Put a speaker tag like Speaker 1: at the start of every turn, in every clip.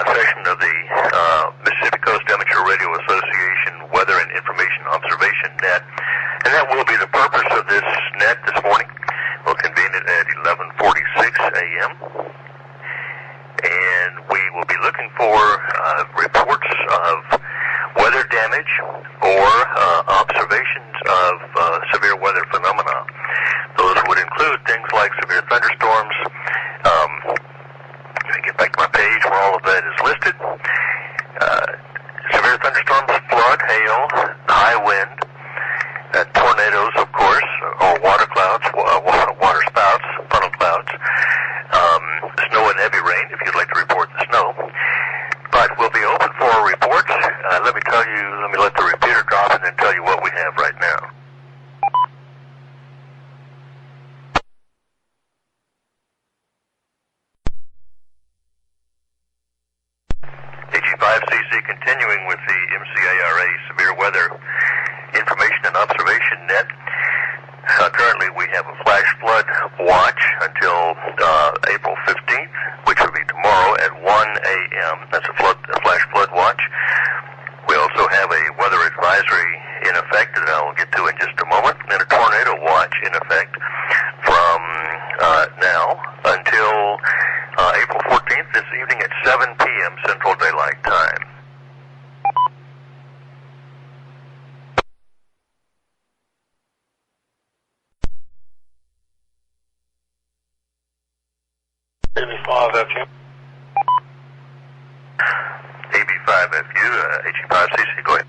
Speaker 1: session of the Mississippi Coast Amateur Radio Association Weather and Information Observation Net, and that will be the purpose of this net this morning. We'll convene it at 11:46 a.m., and we will be looking for reports of weather damage or observations of severe weather phenomena. Those would include things like severe thunderstorms. Let me get back to my page where all of that is listed. Severe thunderstorms, flood, hail, high wind, tornadoes, of course, or water clouds, water spouts, funnel clouds, snow and heavy rain, if you'd like to report the snow. But we'll be open for reports. Let me let the repeater drop and then tell you what we have right now. AG5CC continuing with the MCARA Severe Weather Information and Observation Net. Currently we have a flash flood watch until April 15th, which will be tomorrow at 1 a.m. That's a flash flood watch. We also have a weather advisory in effect that I will get to in just a moment, and a tornado watch in effect from now until April 14th this evening at 7 p.m. Central Daylight Time.
Speaker 2: AB5FU.
Speaker 1: AB5FU, AG5CC, go ahead.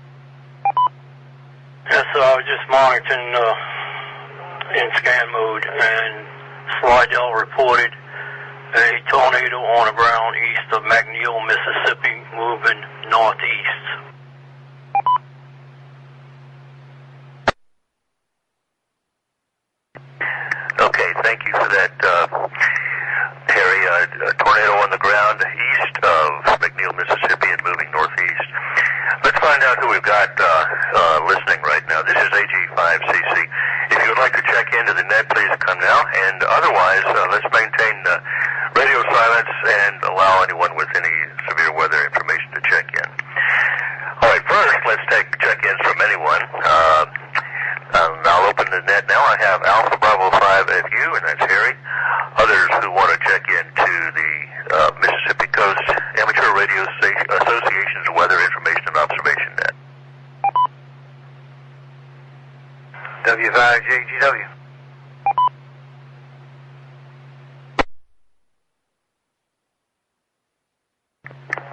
Speaker 2: Yes, I was just monitoring in scan mode, and Slidell reported a tornado on the ground east of McNeil, Mississippi, moving northeast.
Speaker 1: Okay, thank you for that, Harry. A tornado on the ground east of McNeil, Mississippi, and moving northeast. Let's find out who we've got listening right now. This is AG5CC. If you would like to check into the net, please come now. And otherwise, let's maintain radio silence and allow anyone with any severe weather information to check in. All right, first, let's take check-ins from anyone. I'll open the net now. I have Alpha Bravo 5FU, and that's Harry. Others who want to check into the Mississippi Coast Amateur Radio Association's Weather Information and Observation Net.
Speaker 2: W5JGW.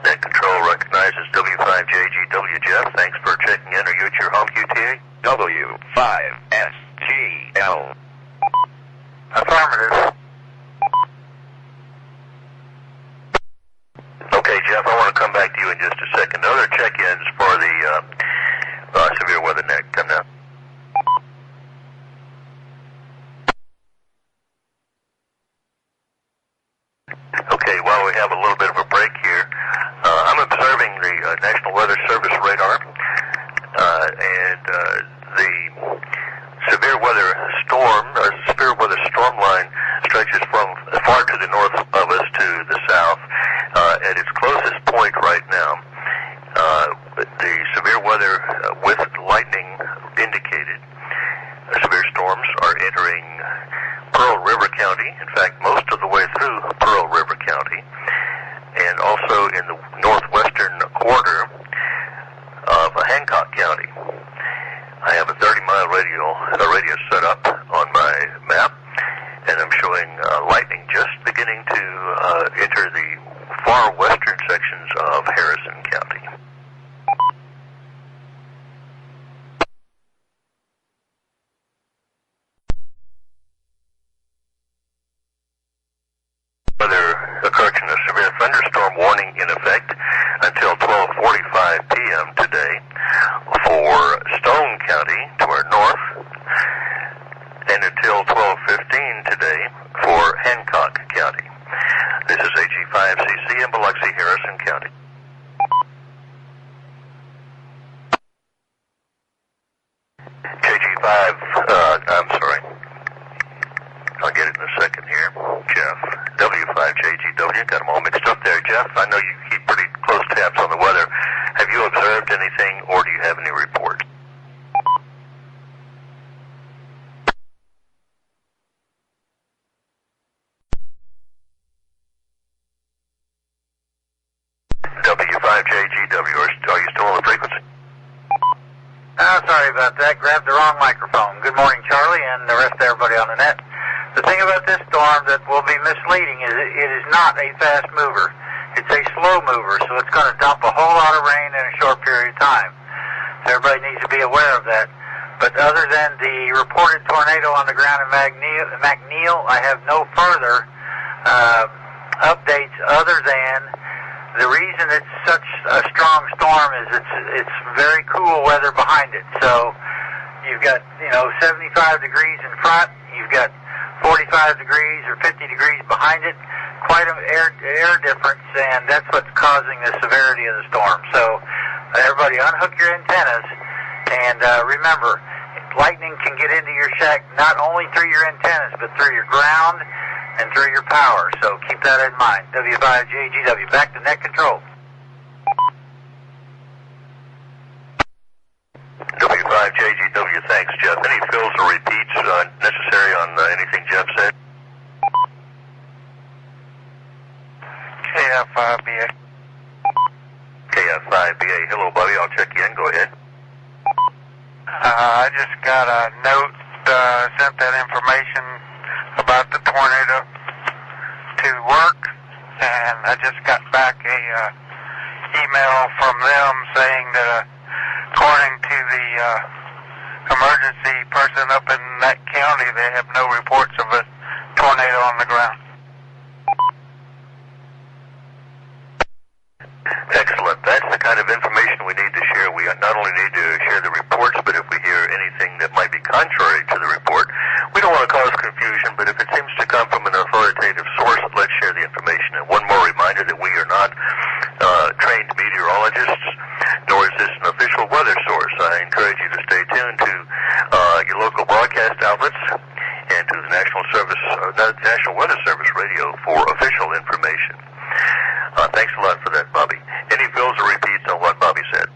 Speaker 1: Net control recognizes W5JGW. Jeff, thanks for checking in. Are you at your home QTA?
Speaker 3: W5SGL.
Speaker 1: Affirmative. Okay, Jeff, I want to come back to you in just a second. Other check-ins for the severe weather net. Come now. Okay, while we have a little bit of a break here, I'm observing the National Weather Service radar, and the severe weather storm line stretches from far to the north of us to the south. At its closest point right now, the severe weather with lightning indicated severe storms are entering Pearl River County. In fact, most of the way through Pearl River County, and also in the northwestern quarter of Hancock County. I have a 30-mile radius set up on my map, and I'm showing lightning just beginning to enter the far western sections of Harrison County. A correction, a severe thunderstorm warning in effect until 12:45 p.m. today for Stone County to our north, and until 12:15 today for Hancock County. This is AG5CC in Biloxi, Harrison County. I'm sorry. I'll get it in a second here. Jeff, W5JGW, got them all mixed up there. Jeff, I know you keep pretty of yours. Are you still on the frequency?
Speaker 3: Oh, sorry about that. Grabbed the wrong microphone. Good morning, Charlie, and the rest of everybody on the net. The thing about this storm that will be misleading is it is not a fast mover. It's a slow mover, so it's going to dump a whole lot of rain in a short period of time. So everybody needs to be aware of that. But other than the reported tornado on the ground in McNeil, I have no further updates other than the reason it's such a strong storm is it's very cool weather behind it. So you've got 75 degrees in front, you've got 45 degrees or 50 degrees behind it. Quite an air difference, and that's what's causing the severity of the storm. So everybody unhook your antennas, and remember, lightning can get into your shack not only through your antennas, but through your ground and through your power. So keep that in mind. W5JGW, back to net control.
Speaker 1: W5JGW, thanks, Jeff. Any fills or repeats necessary on anything Jeff said?
Speaker 4: KF5BA.
Speaker 1: KF5BA. Hello, buddy. I'll check you in. Go ahead.
Speaker 4: I just got a note, sent that information about the tornado to work, and I just got back a email from them saying that according to the emergency person up in that county, they have no reports of a tornado on the ground.
Speaker 1: Excellent. That's the kind of information we need to share. We not only need to share the reports, but if we hear anything that might be contrary to the report, we don't want to cause confusion, but if it seems to come from an authoritative source, let's share the information. And one more reminder that we are not trained meteorologists, nor is this an official weather source. I encourage you to stay tuned to your local broadcast outlets and to the National Weather Service radio for official information. Thanks a lot for that, Bobby. Any fills or repeats on what Bobby said?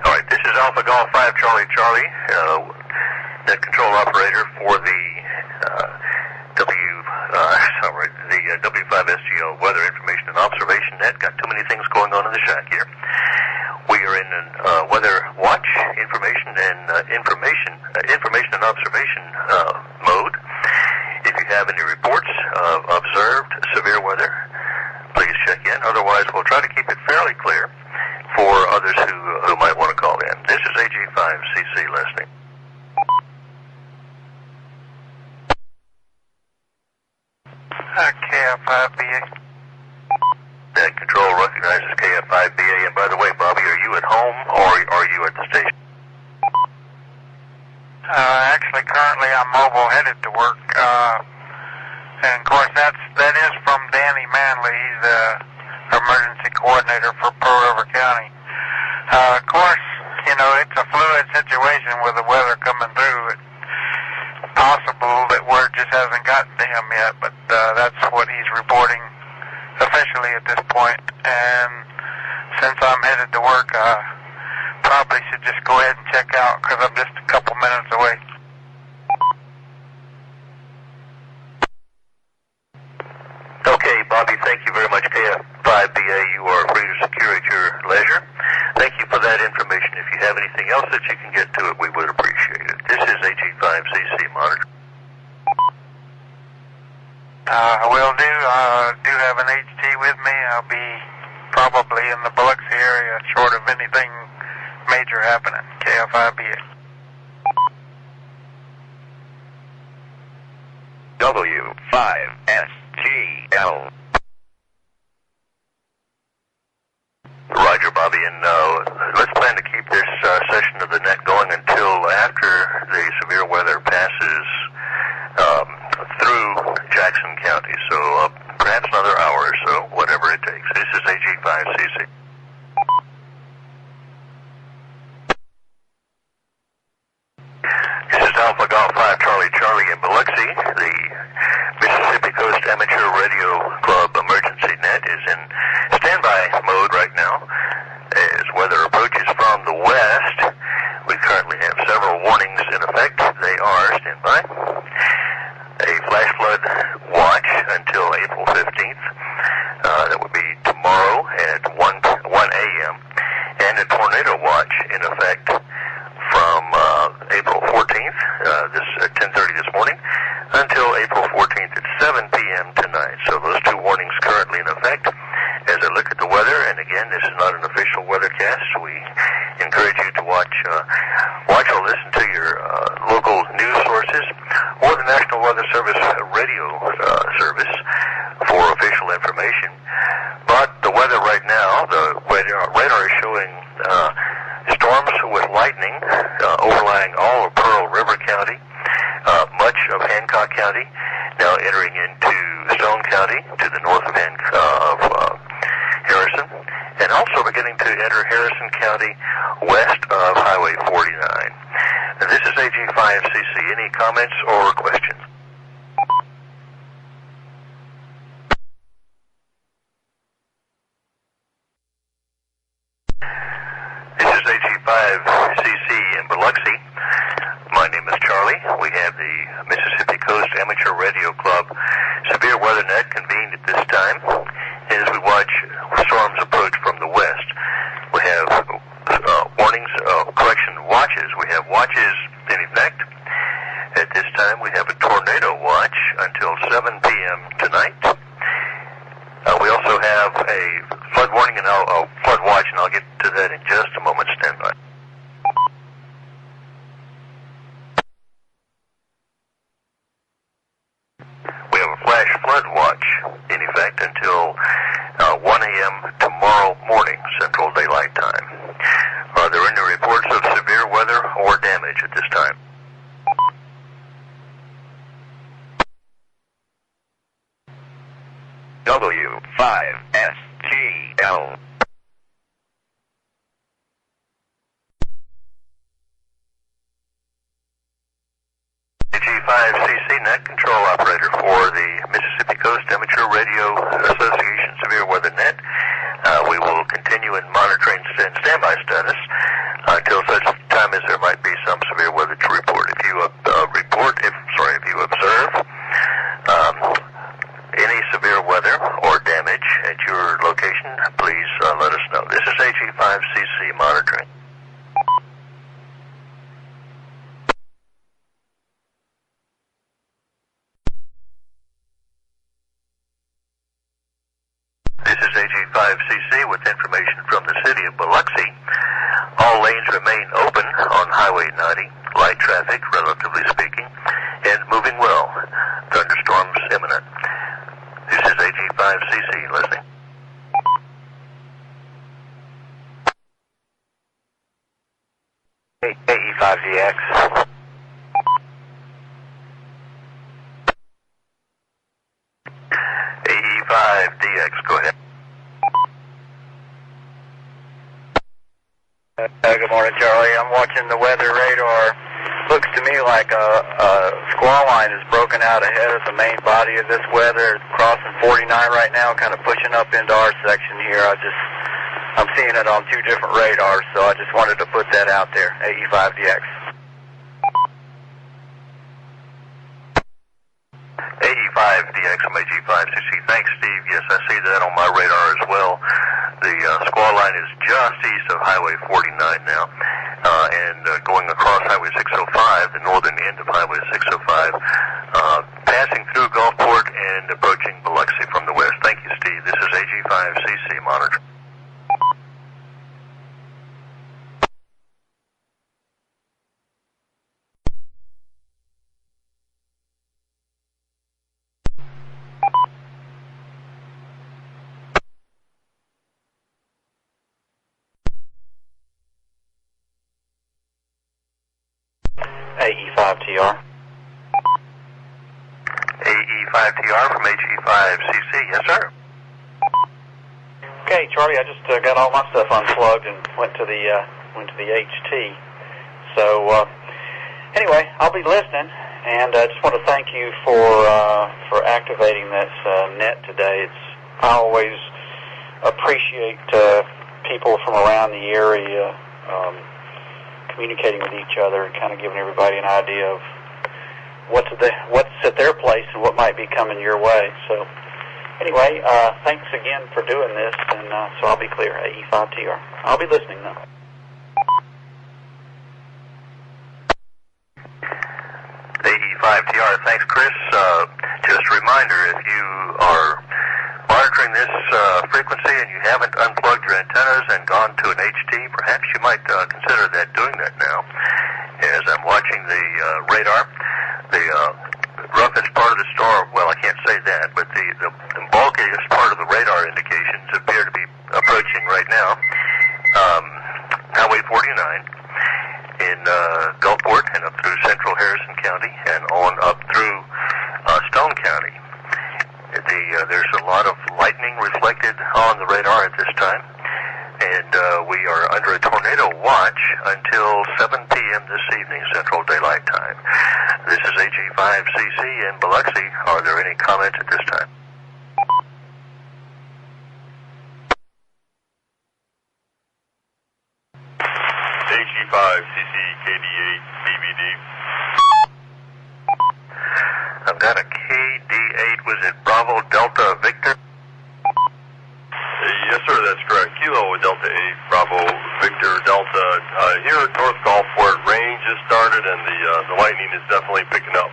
Speaker 1: All right, this is Alpha Golf 5 Charlie, net control operator for the W5SGL Weather Information and Observation Net. Got too many things going on in the shack here. We are in an weather watch, information and observation mode. If you have any reports of observed severe weather, please check in. Otherwise, we'll try to keep it fairly clear for others who might want to call in. This is AG5CC listening.
Speaker 4: KF5BA.
Speaker 1: Net control recognizes KF5BA. And by the way, Bobby, are you at home or are you at the station?
Speaker 4: Actually, currently I'm mobile headed to work. And of course, that is from Danny Manley. He's the emergency coordinator for Pearl River County. Of course, it's a fluid situation with the weather coming through. It's possible that word just hasn't gotten to him yet, but that's what he's reporting officially at this point. And since I'm headed to work, I probably should just go ahead and check out because I'm just a couple minutes away.
Speaker 1: Okay, Bobby, thank you very much. KF5BA, you are free to secure at your leisure. Thank you for that information. If you have anything else that you can get to it, we would appreciate it. This is AG5CC monitor.
Speaker 4: I will do. I do have an HT with me. I'll be probably in the Biloxi area short of anything major happening. KF5BA.
Speaker 5: W5SGL.
Speaker 1: Roger, Bobby, and let's plan to keep this session of the net going until after the severe weather passes through Jackson County. So perhaps another hour or so, whatever it takes. This is AG5CC. This is Alpha Golf 5 Charlie in Biloxi. The Mississippi Coast Amateur Radio Club emergency net is in standby mode right now. As weather approaches from the west, we currently have several warnings in effect. They are standby. A again, this is not an official weathercast. We encourage you to watch or listen to your local news sources or the National Weather Service radio service for official information. But the weather right now, the radar is showing storms with lightning overlying all of Pearl River County, much of Hancock County, now entering into Stone County to the north of Harrison, and also beginning to enter Harrison County west of Highway 49. And this is AG5CC. Any comments or questions? This is AG5CC in Biloxi. My name is Charlie. We have the Mississippi Coast Amateur Radio Club Severe Weather Net convened at this time as we watch storms approach from the west. We have watches. We have watches in effect. At this time, we have a tornado watch until 7 p.m. tonight. We also have a flood warning and a flood watch, and I'll get to that in just a moment. Stand by. We have a flash flood watch in effect until 1 a.m. tomorrow morning, Central Daylight Time. Are there any reports of severe weather or damage at this time? W5SGL. G5CC net control operator for the Mississippi Coast Amateur Radio Association Severe Weather Net. We will continue in monitoring standby status until such time as there might be some severe weather to report. If you if you observe any severe weather or damage at your location, please let us know. This is AG5CC monitoring. This is AG5CC with information from the city of Biloxi. All lanes remain open on Highway 90, light traffic, relatively speaking, and moving well. Thunderstorms imminent. This is AG5CC listening. AE5DX. AE5DX, go ahead.
Speaker 5: Good morning, Charlie. I'm watching the weather radar. Looks to me like a squall line is broken out ahead of the main body of this weather. It's crossing 49 right now, kind of pushing up into our section here. I'm seeing it on two different radars, so I just wanted to put that out there. AE5DX.
Speaker 1: AE5DX from AG5CC. Thanks, Steve. Yes, I see that on my radar as well. The squall line is just east of Highway 49 now, and going across Highway 605, the northern end of Highway 605, passing through Gulfport and approaching Biloxi from the west. Thank you, Steve. This is AG5CC monitoring.
Speaker 5: AE5TR.
Speaker 1: AE5TR from AG5CC. Yes, sir.
Speaker 5: Okay, Charlie. I just got all my stuff unplugged and went to the HT. So anyway, I'll be listening, and I just want to thank you for activating this net today. I always appreciate people from around the area communicating with each other and kind of giving everybody an idea of what's at their place and what might be coming your way. So anyway, thanks again for doing this, and so I'll be clear, AE5TR. I'll be listening now.
Speaker 1: AE5TR, thanks, Chris. Just a reminder, if you are monitoring following this frequency and you haven't unplugged your antennas and gone to an HT, perhaps you might consider doing that now. As I'm watching the radar, the roughest part of the storm, well, I can't say that, but the bulkiest part of the radar indications appear to be approaching right now. Highway 49 in Gulfport and up through central Harrison County and on up through Stone County. There's a lot of lightning reflected on the radar at this time, and we are under a tornado watch until 7 p.m. this evening, Central Daylight Time. This is AG5CC in Biloxi. Are there any comments at this time?
Speaker 6: AG5CC KD8 BBD.
Speaker 1: I've got a KD8. Was it Bravo Delta Victor?
Speaker 6: Yes, sir, that's correct. Kilo Delta 8, Bravo Victor Delta. Here at North Gulfport, rain just started and the lightning is definitely picking up.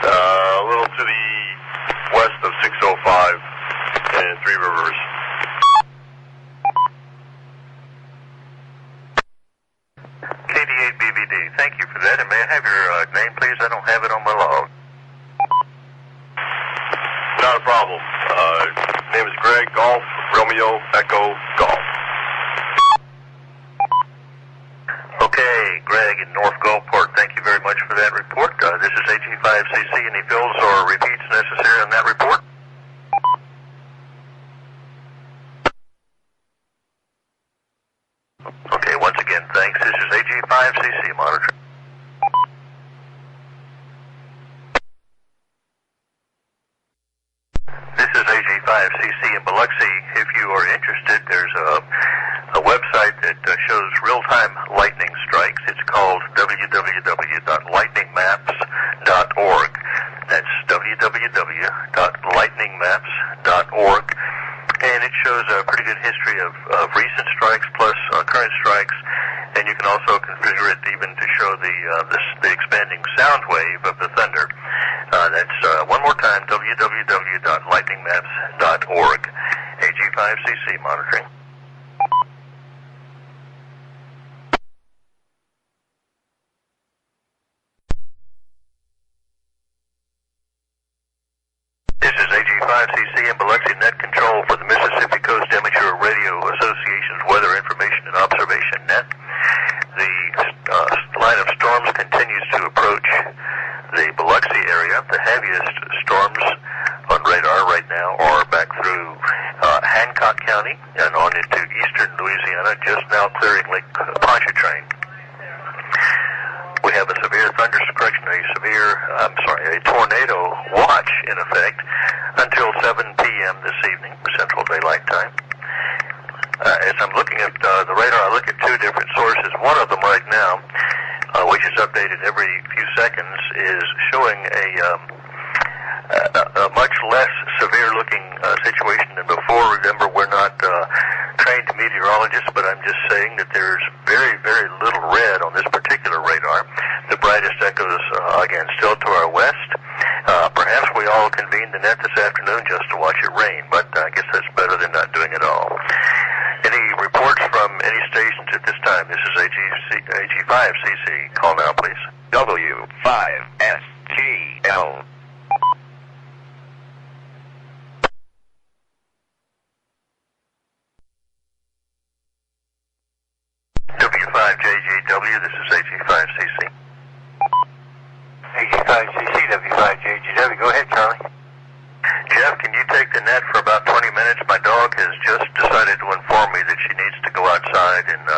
Speaker 6: A little to the west of 605 and Three Rivers.
Speaker 1: KD8 BBD. Thank you for that. And may I have your name, please? I don't have it on my log.
Speaker 6: Not a problem. Name is Greg, Golf, Romeo, Echo, Golf.
Speaker 1: Okay, Greg in North Gulfport, thank you very much for that report. This is AG5CC. Any fills or repeats necessary on that report? Okay, once again, thanks. This is AG5CC monitoring. This is AG5CC in Biloxi. If you are interested, there's a website that shows real-time lightning strikes. It's called www.lightningmaps.org. That's www.lightningmaps.org. And it shows a pretty good history of recent strikes plus current strikes. And you can also configure it even to show the expanding sound wave of the thunder. That's one more time, www.lightningmaps.org. AG5CC monitoring. This is AG5CC in Biloxi, net control for the Mississippi Coast Amateur Radio Association's Weather Information and Observation Net. The line of storms continues to approach the Biloxi area. The heaviest storms on radar right now are back through Hancock County and on into eastern Louisiana, just now clearing Lake Pontchartrain. We have a severe a tornado watch in effect until 7 p.m. this evening, Central Daylight Time. As I'm looking at the radar, I look at two different sources. One of them right now, which is updated every few seconds, is showing a much less severe-looking situation than before. Remember, we're not trained meteorologists, but I'm just saying that there's very, very little red on this particular radar. The brightest echoes, again, still to our west. Perhaps we all convene the net this afternoon just to watch it rain, but I guess that's better than not doing it all. Any reports from any stations at this time? This is AG5CC. Call now, please.
Speaker 7: W5SGL.
Speaker 1: W5JGW, this is AG5CC.
Speaker 3: AG5CC, W5JGW. Go ahead, Charlie.
Speaker 1: Jeff, can you take the net for about 20 minutes? My dog has just decided to inform me that she needs to go outside, and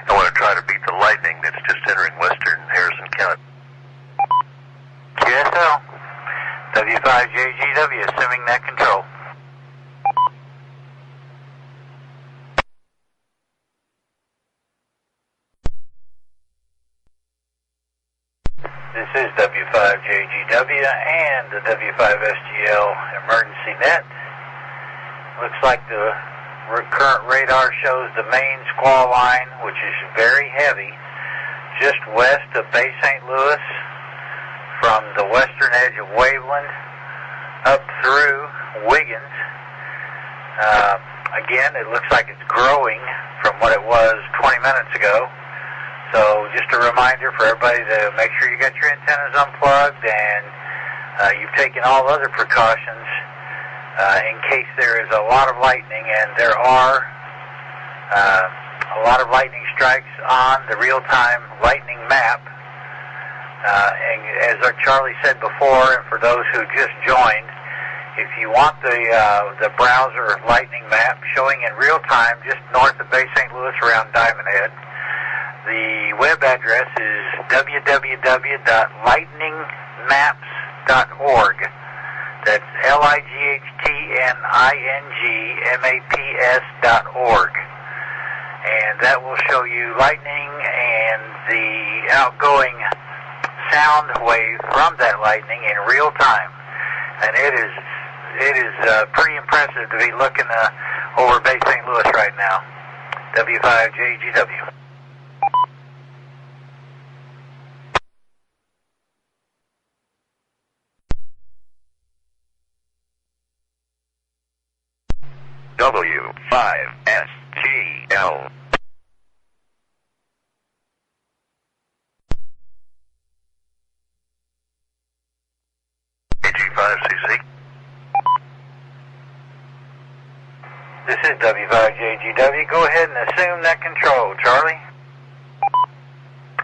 Speaker 1: I want to try to beat the lightning that's just entering western Harrison County.
Speaker 3: QSL. W5JGW, assuming net control. This is W5JGW and the W5SGL emergency net. Looks like the current radar shows the main squall line, which is very heavy, just west of Bay St. Louis, from the western edge of Waveland up through Wiggins, Again, it looks like it's growing from what it was 20 minutes ago. So just a reminder for everybody to make sure you got your antennas unplugged and you've taken all other precautions in case there is a lot of lightning, and there are a lot of lightning strikes on the real-time lightning map. And as our Charlie said before, and for those who just joined, if you want the browser lightning map showing in real time just north of Bay St. Louis around Diamond Head, the web address is www.lightningmaps.org. That's lightningmaps.org. And that will show you lightning and the outgoing sound wave from that lightning in real time. And it is pretty impressive to be looking over Bay St. Louis right now. W5JGW.
Speaker 7: W5SGL.
Speaker 1: AG5CC.
Speaker 3: This is W5JGW. Go ahead and assume that control, Charlie.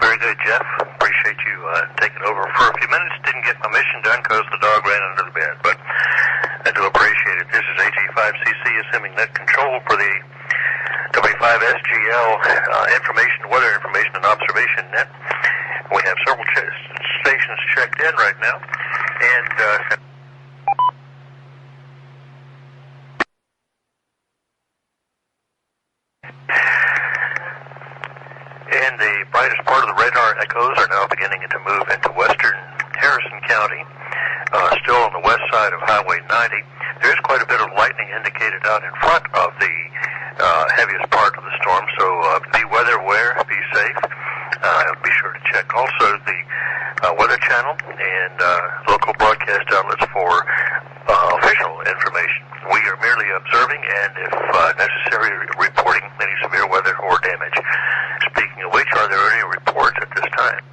Speaker 1: Very good, Jeff. Appreciate you taking over for a few minutes. Didn't get my mission done because the dog ran under the bed, but I do appreciate it. This is AG5CC assuming net control for the W5SGL information, weather information, and observation net. We have several stations checked in right now, and the brightest part of the radar echoes are now beginning to move into western Harrison County, still on the west side of Highway 90. There is quite a bit of lightning indicated out in front of the heaviest part of the storm, so be weather aware, be safe. Be sure to check also the Weather Channel and local broadcast outlets for official information. We are merely observing and, if necessary, reporting any severe weather or damage. Speaking of which, are there any reports at this time?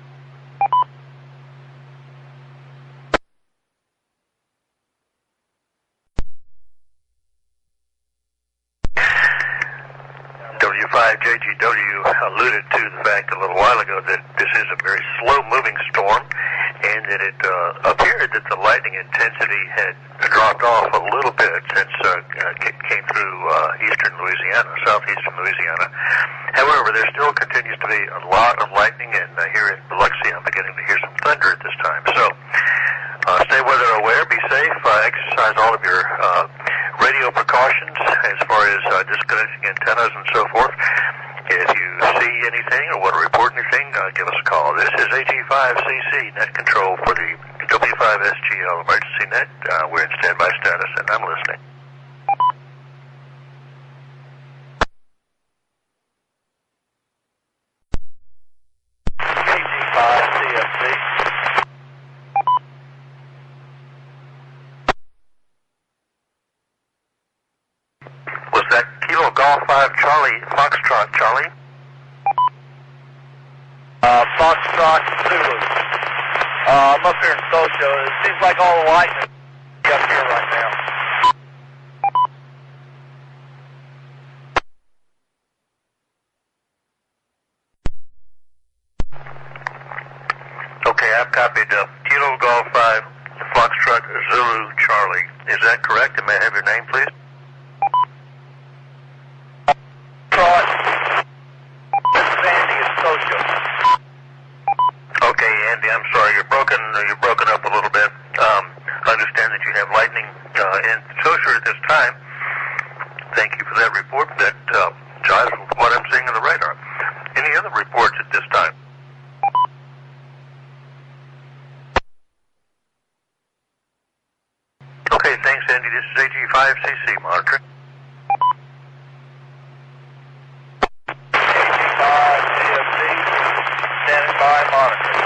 Speaker 1: W5JGW alluded to the fact a little while ago that this is a very slow-moving storm, and that it appeared that the lightning intensity had dropped off a little bit since it came through eastern Louisiana, southeastern Louisiana. However, there still continues to be a lot of lightning, and here in Biloxi I'm beginning to hear some thunder at this time. So stay weather aware, be safe, exercise all of your radio precautions as far as disconnecting antennas and so forth. If you see anything or want to report anything, give us a call. This is AG5CC net control for the W5SGL emergency net. We're in standby status, and I'm listening.
Speaker 2: AG5CFC.
Speaker 1: Was that Kilo Golf 5 Charlie, Foxtrot Charlie?
Speaker 2: Foxtrot Zulu. I'm up here in Socho. It seems like all the lightning is up here right now.
Speaker 1: Okay, I've copied Kilo Golf 5 Foxtrot Zulu Charlie. Is that correct? And may I have your name, please? Okay, Andy, I'm sorry, you're broken up a little bit. I understand that you have lightning in Socher at this time. Thank you for that report. That jives with what I'm seeing on the radar. Any other reports at this time? Okay, thanks, Andy. This is AG5CC monitoring.
Speaker 2: AG5CFC, standing by, monitoring.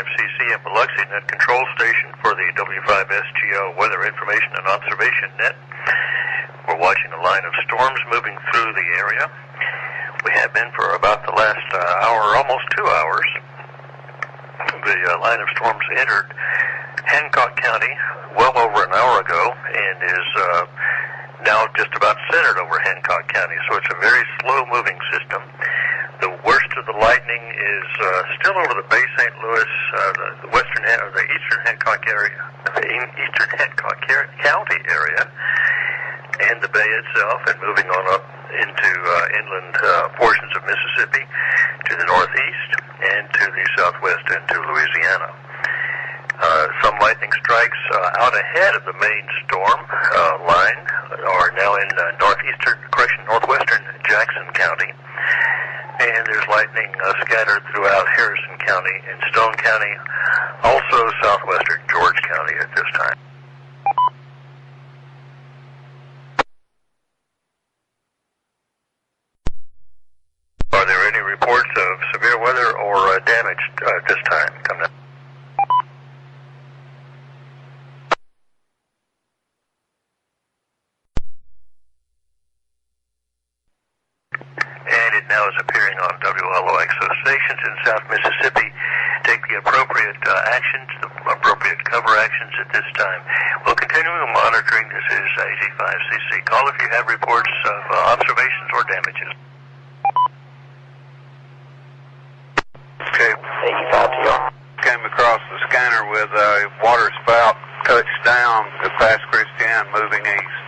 Speaker 1: AG5CC in Biloxi Net Control Station for the W5SGL Weather Information and Observation Net. We're watching a line of storms moving through the area. We have been for about the last hour, almost 2 hours. The line of storms entered Hancock County well over an hour ago and is now just about centered over Hancock County, so it's a very slow-moving system. The worst of the lightning is still over the Bay St. Louis, the eastern Hancock area, the eastern Hancock County area, and the bay itself, and moving on up into inland portions of Mississippi to the northeast and to the southwest into Louisiana. Some lightning strikes out ahead of the main storm line are now in northwestern Jackson County. And there's lightning scattered throughout Harrison County and Stone County, also southwestern George County at this time. Are there any reports of severe weather or damage at this time? Come down. And it now is appearing on WLOX. So stations in South Mississippi take the appropriate actions, the appropriate cover actions at this time. We'll continue monitoring. This is AG5CC. Call if you have reports of observations or damages.
Speaker 2: Okay.
Speaker 5: AG5TR.
Speaker 2: Came across the scanner with a water spout touched down to Pass Christian moving east.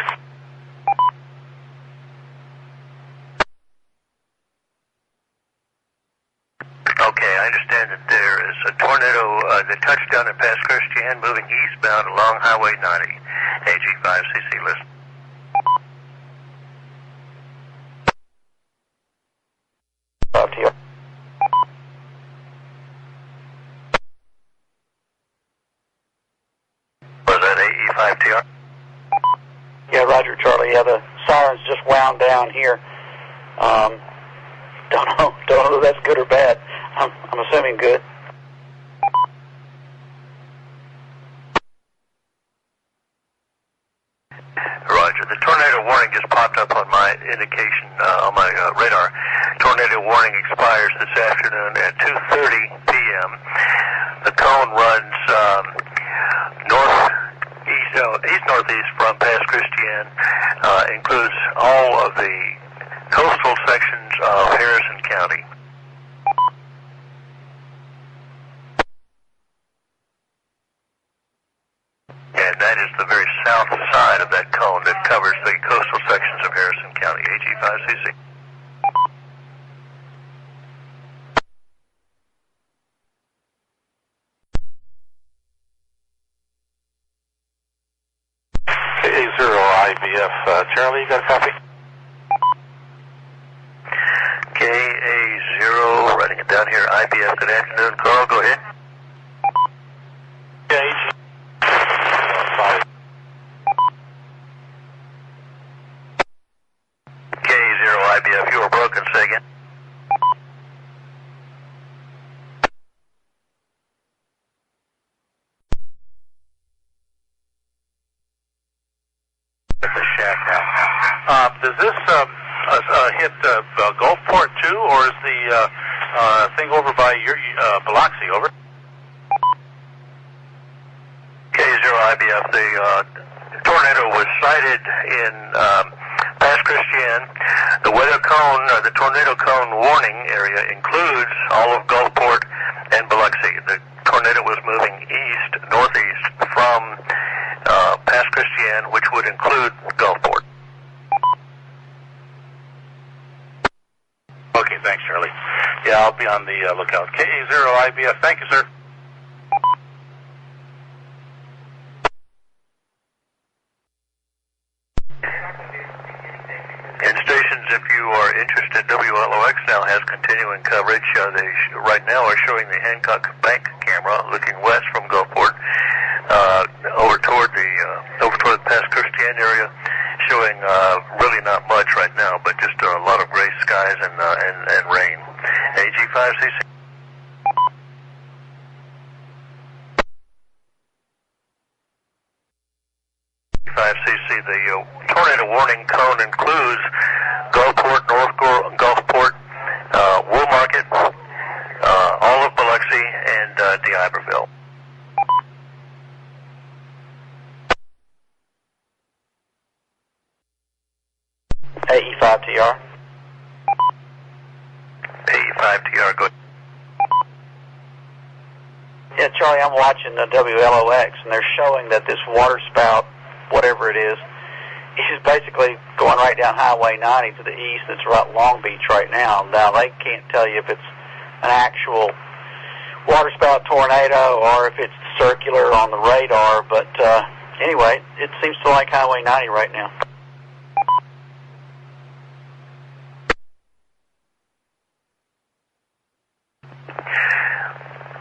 Speaker 1: Okay, I understand that there is a tornado that touched down at Pass Christian moving eastbound along Highway 90. AG5CC, listen. Was that AE5TR?
Speaker 5: Yeah, Roger, Charlie. Yeah, the sirens just wound down here. Don't know if that's good or bad. I'm assuming good.
Speaker 1: Roger. The tornado warning just popped up on my indication on my radar. Tornado warning expires this afternoon at 2:30 p.m. The cone runs east-northeast from Pass Christian, includes all of the coastal sections of Harrison County. And that is the very south side of that cone that covers the coastal sections of Harrison County. AG5CC.
Speaker 6: KA0IBF. Charlie, you got a copy?
Speaker 1: KA0, writing it down here, IBF, good afternoon. Carl, go ahead. KA0IBF, you were broken, say again.
Speaker 6: Does this hit Gulfport too, or is the thing over by your Biloxi over?
Speaker 1: K0IBF, the tornado was sighted in Pass Christian. The weather cone, the tornado cone warning area includes all of Gulfport and Biloxi. The tornado was moving northeast from Pass Christian, which would include Gulfport.
Speaker 6: Okay, thanks, Charlie. Yeah, I'll be on the lookout. KA0IBF, thank you, sir.
Speaker 1: And stations, if you are interested, WLOX now has continuing coverage. They right now are showing the Hancock Bank camera looking west from Gulfport over toward the Pass Christian area, showing really not much right now, but just a lot of gray skies and rain. AG5CC. AG5CC. The tornado warning cone includes Gulfport, North Gulfport, Wool Market, all of Biloxi, and D'Iberville.
Speaker 5: AE5TR.
Speaker 1: AE5TR, go ahead.
Speaker 5: Yeah, Charlie, I'm watching the WLOX, and they're showing that this water spout, whatever it is basically going right down Highway 90 to the east. It's right Long Beach right now. Now, they can't tell you if it's an actual water spout tornado or if it's circular on the radar, but anyway, it seems to like Highway 90 right now.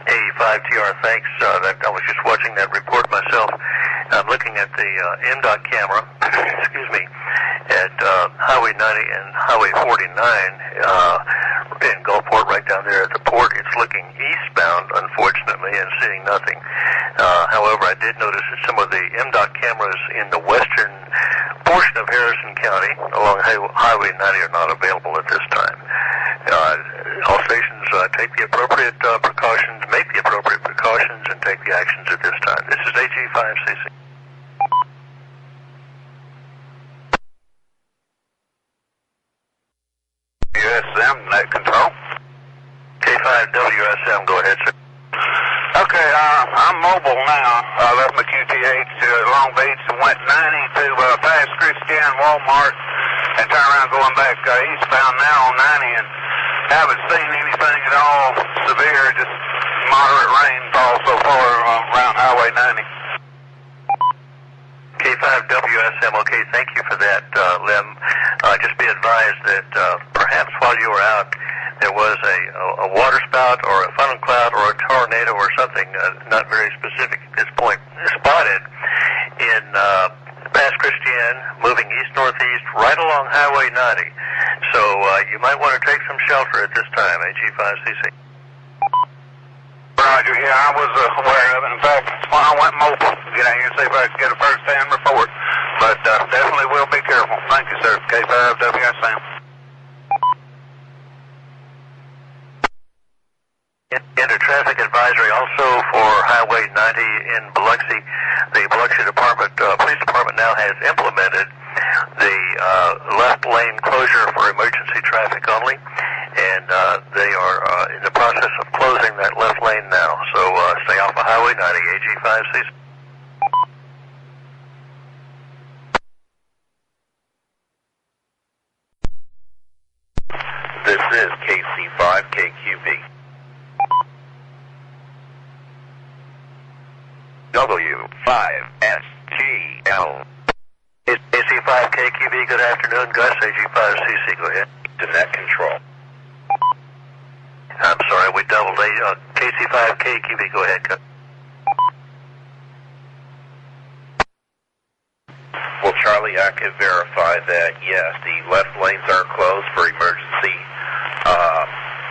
Speaker 1: AE5TR, thanks. I was just watching that report myself. I'm looking at the MDOT camera, excuse me, at Highway 90 and Highway 49 in Gulfport, right down there at the port. It's looking eastbound, unfortunately, and seeing nothing. However, I did notice that some of the MDOT cameras in the western portion of Harrison County along Highway 90 are not available at this time. All stations take the appropriate precautions, make the appropriate precautions, and take the actions at this time. This is AG5CC.
Speaker 6: WSM, net control.
Speaker 1: K5WSM, go ahead, sir.
Speaker 6: Okay, I'm mobile now. I left my QTH to Long Beach and went 90 to past Christian Walmart and turned around going back eastbound now on 90 and haven't seen anything at all severe, just moderate rainfall so far around Highway 90.
Speaker 1: K5WSM, okay, thank you for that, Lem. Just be advised that perhaps while you were out, there was a water spout or a funnel cloud or a tornado or something, not very specific at this point, spotted in past Christian, moving east-northeast right along Highway 90. So you might want to take some shelter at this time, AG5CC.
Speaker 6: Roger, yeah, I was aware of it. In fact, that's why I went mobile. Get out here and see if I can get a first-hand report. But definitely will be careful. Thank you, sir. K5WSM.
Speaker 1: Enter traffic advisory also for Highway 90 in Biloxi. The Biloxi Police Department now has implemented the left lane closure for emergency traffic only, and they are in the process of closing that left lane now. So stay off of Highway 90, AG5CC.
Speaker 7: This is KC5KQB. W5SGL.
Speaker 1: KC5KQB, good afternoon. Gus, AG5CC, go ahead.
Speaker 7: To net control.
Speaker 1: I'm sorry, we doubled KC5KQB, go ahead, Gus.
Speaker 7: Well, Charlie, I can verify that, yes, the left lanes are closed for emergency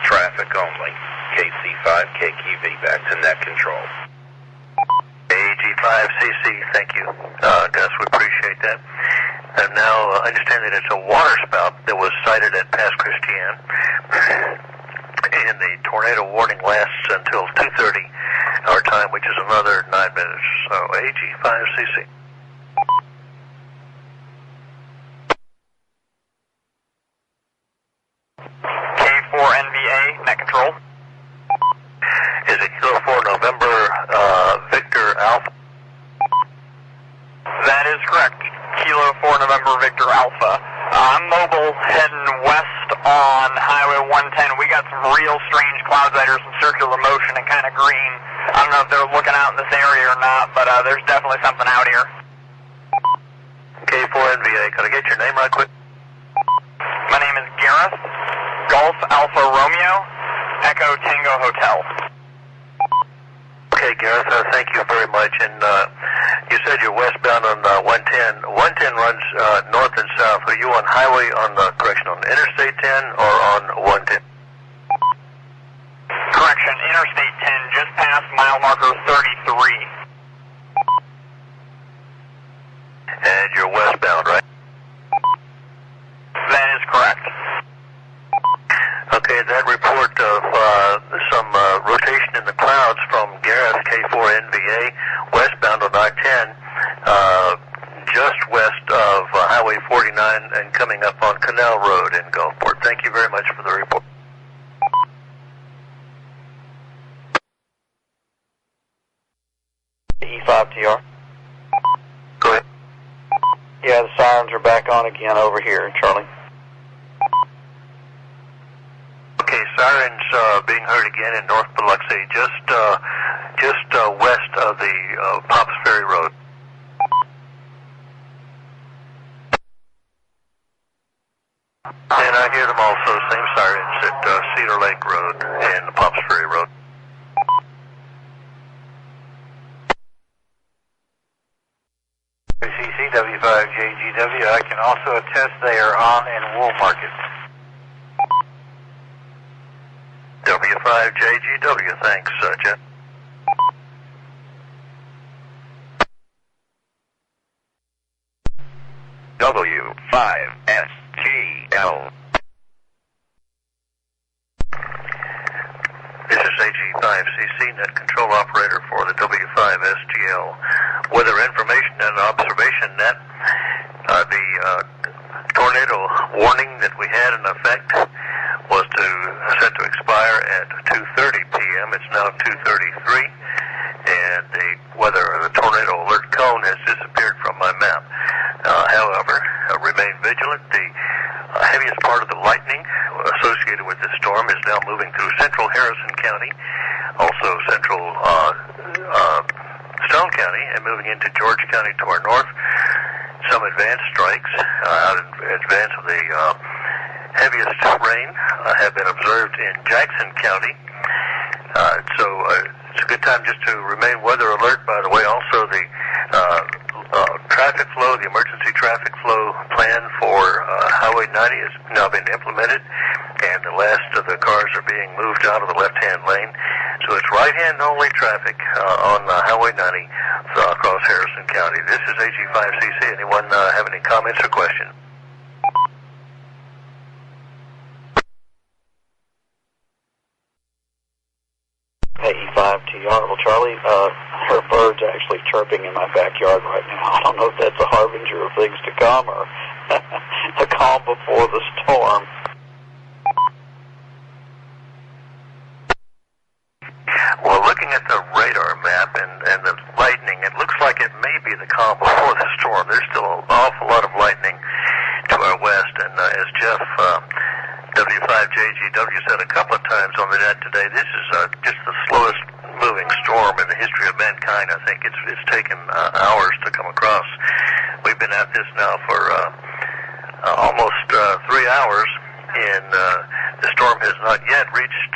Speaker 7: traffic only. KC5KQB, back to net control.
Speaker 1: AG5CC, thank you, Gus, we appreciate that. And now understand that it's a water spout that was sighted at Pass Christian, and the tornado warning lasts until 2:30 our time, which is another 9 minutes. So AG5CC.
Speaker 8: K4NVA, net control.
Speaker 1: Is it Kilo 4 November Victor Alpha?
Speaker 8: That is correct. Kilo 4 November Victor Alpha. I'm mobile heading west on Highway 110. We got some real strange clouds out here, some circular motion and kind of green. I don't know if they're looking out in this area or not, but there's definitely something out here.
Speaker 1: K4NVA, could I get your name right quick?
Speaker 8: My name is Gareth, Golf Alpha Romeo, Echo Tango Hotel.
Speaker 1: Okay, Gareth, thank you very much. And you said you're westbound on 110. 110 runs north and south. Are you on highway on Interstate 10 or on 110?
Speaker 8: Correction, Interstate 10, just past mile marker 33.
Speaker 1: And today, westbound on I-10, just west of Highway 49 and coming up on Canal Road in Gulfport. Thank you very much for the report.
Speaker 5: E5TR.
Speaker 1: Go ahead.
Speaker 5: Yeah, the sirens are back on again over here, Charlie.
Speaker 1: Okay, sirens being heard again in North Biloxi, just west of the Pops Ferry Road. And I hear them also, same sirens at Cedar Lake Road and the Pops Ferry Road.
Speaker 3: CC W5JGW, I can also attest they are on in Wool Market.
Speaker 1: W5JGW, thanks, Jeff.
Speaker 7: W5SGL.
Speaker 1: This is AG5CC, net control operator for the W5SGL weather information and observation net. The tornado warning that we had in effect was set to expire at 2:30 p.m. It's now 2:33, and the tornado alert cone has disappeared from my map. However, remain vigilant. The heaviest part of the lightning associated with this storm is now moving through central Harrison County, also central Stone County, and moving into George County to our north. Some advanced strikes out in advance of the heaviest rain have been observed in Jackson County. So it's a good time just to remain weather alert. By the way, also the traffic flow, the emergency traffic flow plan for Highway 90 has now been implemented, and the last of the cars are being moved out of the left-hand lane. So it's right-hand only traffic on Highway 90 across Harrison County. This is AG5CC. Anyone have any comments or questions?
Speaker 5: E5TR. Well, Charlie, her bird's actually chirping in my backyard right now. I don't know if that's a harbinger of things to come or a calm before the storm.
Speaker 1: Well, looking at the radar map and the lightning, it looks like it may be the calm before the storm. There's still an awful lot of lightning to our west, and as Jeff W5JGW said a couple of times on the net today, this is just the slowest moving storm in the history of mankind. I think it's taken hours to come across. We've been at this now for almost 3 hours, and the storm has not yet reached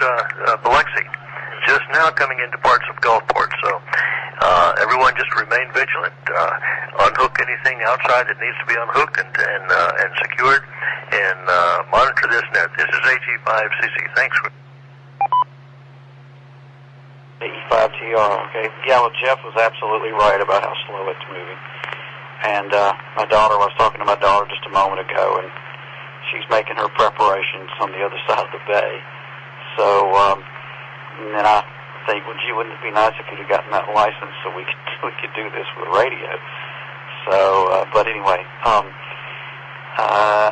Speaker 1: Biloxi. Just now coming into parts of Gulfport. So everyone just remain vigilant. Unhook anything outside that needs to be unhooked and secured, and monitor this net. This is AG5CC. Thanks.
Speaker 5: E5TR, okay. Yeah, well, Jeff was absolutely right about how slow it's moving. And I was talking to my daughter just a moment ago, and she's making her preparations on the other side of the bay. So, and then I think, well, gee, wouldn't it be nice if you'd have gotten that license so we could do this with radio? So, but anyway,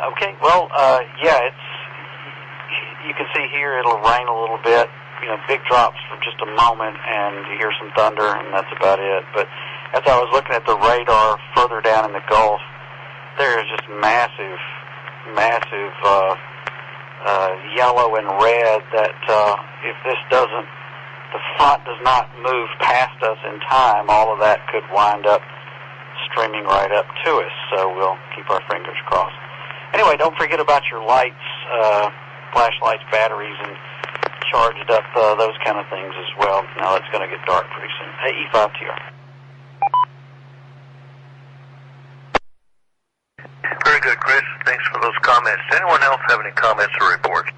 Speaker 5: okay, well, yeah, you can see here it'll rain a little bit, big drops for just a moment, and you hear some thunder, and that's about it. But as I was looking at the radar further down in the Gulf, there is just massive yellow and red that if the front does not move past us in time, all of that could wind up streaming right up to us. So we'll keep our fingers crossed. Anyway, don't forget about your lights, flashlights, batteries, and charged up those kind of things as well. Now it's going to get dark pretty soon. Hey, E5TR.
Speaker 1: Very good, Chris. Thanks for those comments. Does anyone else have any comments or reports?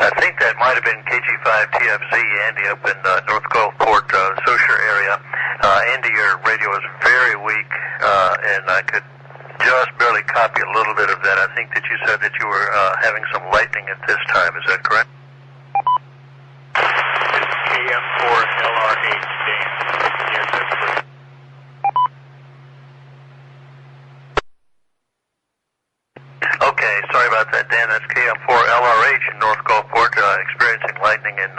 Speaker 1: I think that might have been KG5TFZ, Andy, up in North Gulfport, Saussure area. Andy, your radio is very weak, and I could just barely copy a little bit of that. I think that you said that you were having some lightning at this time. Is that correct?
Speaker 9: It's KM4LRH, Dan. Yes, that's correct.
Speaker 1: Okay, sorry about that, Dan. That's KM4LRH in North Gulfport, experiencing lightning in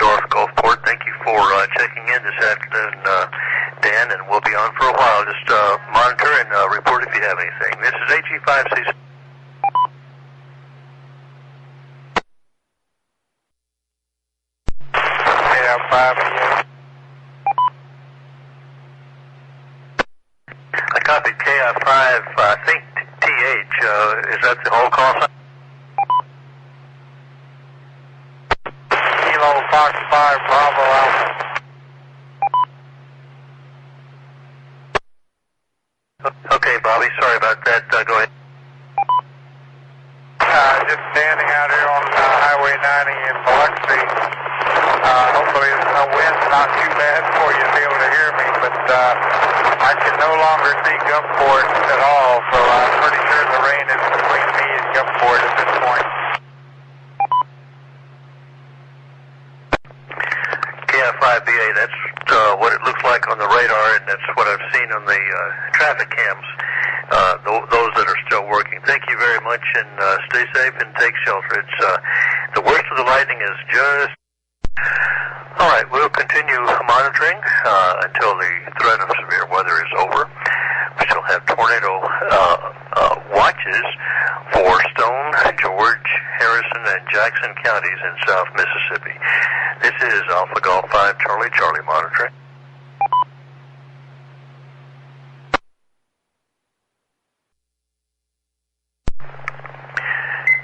Speaker 1: North Gulfport. Thank you for checking in this afternoon, Dan, and we'll be on for a while. Just monitor and report if you have anything. This is AG5CC. I copied KI5, I think TH. Is that the whole call sign?
Speaker 4: Kilo Fox 5 Bravo Alpha.
Speaker 1: Okay, Bobby, sorry about that. Go ahead.
Speaker 4: Just standing out here on Highway 90 in Biloxi. Hopefully the wind's not too bad for you to be able to hear me, but I can no longer see Gulfport at all, so I'm pretty sure the rain is between me and Gulfport at this point.
Speaker 1: KI5BA, that's what it looks like on the radar, and that's what I've seen on the traffic cams, those that are still working. Thank you very much, and stay safe and take shelter. It's the worst of the lightning is just... All right, we'll continue monitoring until the threat of severe weather is over. We still have tornado watches for Stone, George, Harrison, and Jackson counties in South Mississippi. This is Alpha Golf 5 Charlie monitoring.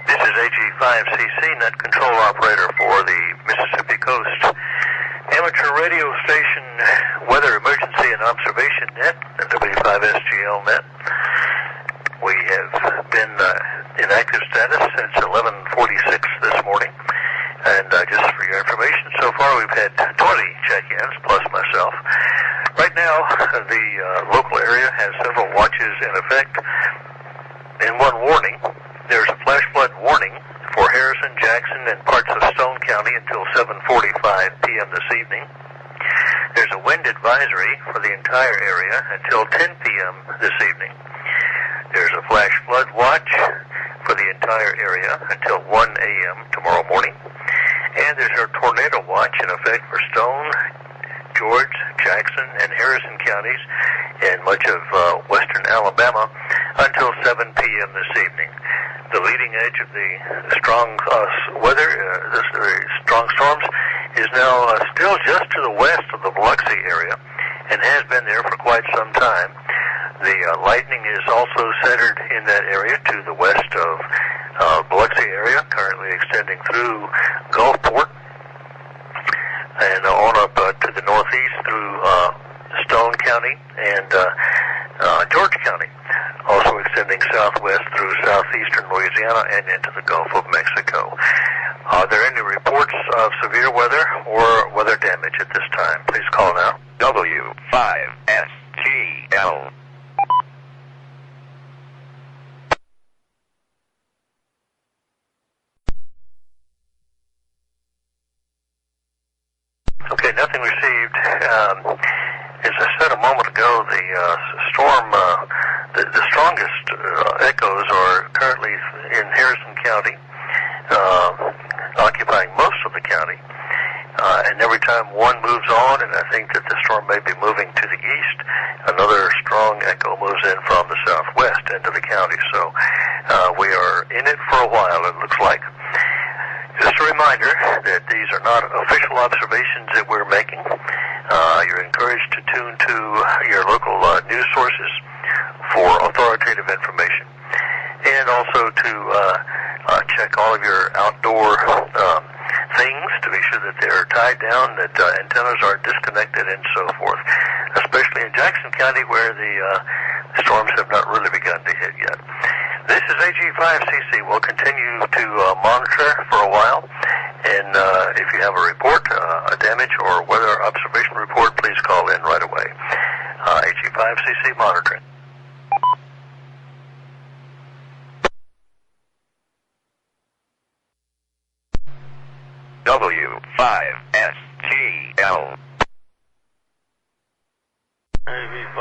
Speaker 1: This is AG5CC, net control operator for the Mississippi coast. Amateur radio station weather emergency and observation net, the W5SGL net. We have been in active status since 11:46 this morning. And just for your information, so far we've had 20 check-ins, plus myself. Right now, the local area has several watches in effect. And one warning, there's a flash flood warning for Harrison, Jackson, and parts of Stone County until 7:45 p.m. this evening. There's a wind advisory for the entire area until 10 p.m. this evening. There's a flash flood watch for the entire area until 1 a.m. tomorrow morning. And there's a tornado watch in effect for Stone, George, Jackson, and Harrison counties and much of western Alabama until 7 p.m. this evening. The leading edge of the strong weather, the strong storms, is now still just to the west of the Biloxi area and has been there for quite some time. The lightning is also centered in that area to the west of Biloxi area, currently extending through Gulfport and on up to the northeast through Stone County and George County, also extending southwest through southeastern Louisiana and into the Gulf of Mexico. Are there any reports of severe weather or weather damage at this time? Please call now.
Speaker 10: W5SGL.
Speaker 1: Okay, nothing received. As I said a moment ago, the storm, the strongest echoes are currently in Harrison County, occupying most of the county. And every time one moves on, and I think that the storm may be moving to the east, another strong echo moves in from the southwest into the county. So we are in it for a while, it looks like. Just a reminder that these are not official observations that we're making. You're encouraged to tune to your local news sources for authoritative information, and also to check all of your outdoor things to be sure that they're tied down, that antennas aren't disconnected, and so forth, especially in Jackson County where the storms have not really begun to hit yet. This is AG5CC. We'll continue to monitor for a while And if you have a report, a damage or weather observation report, please call in right away. HE5CC monitoring.
Speaker 10: W5SGL.
Speaker 2: AB5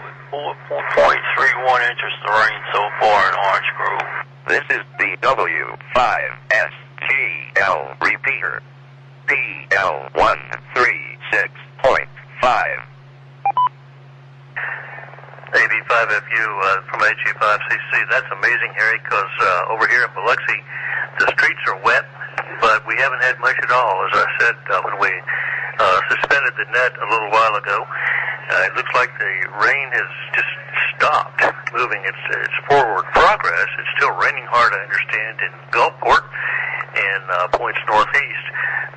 Speaker 2: with 4.31 inches of rain so far in Orange Grove.
Speaker 10: This is the W5SGL repeater. PL136.5.
Speaker 1: AB5FU from HE5CC. That's amazing, Harry, because over here in Biloxi, the streets are wet, but we haven't had much at all. As I said when we suspended the net a little while ago, it looks like the rain has just stopped moving its forward progress. It's still raining hard, I understand, in Gulfport and points northeast.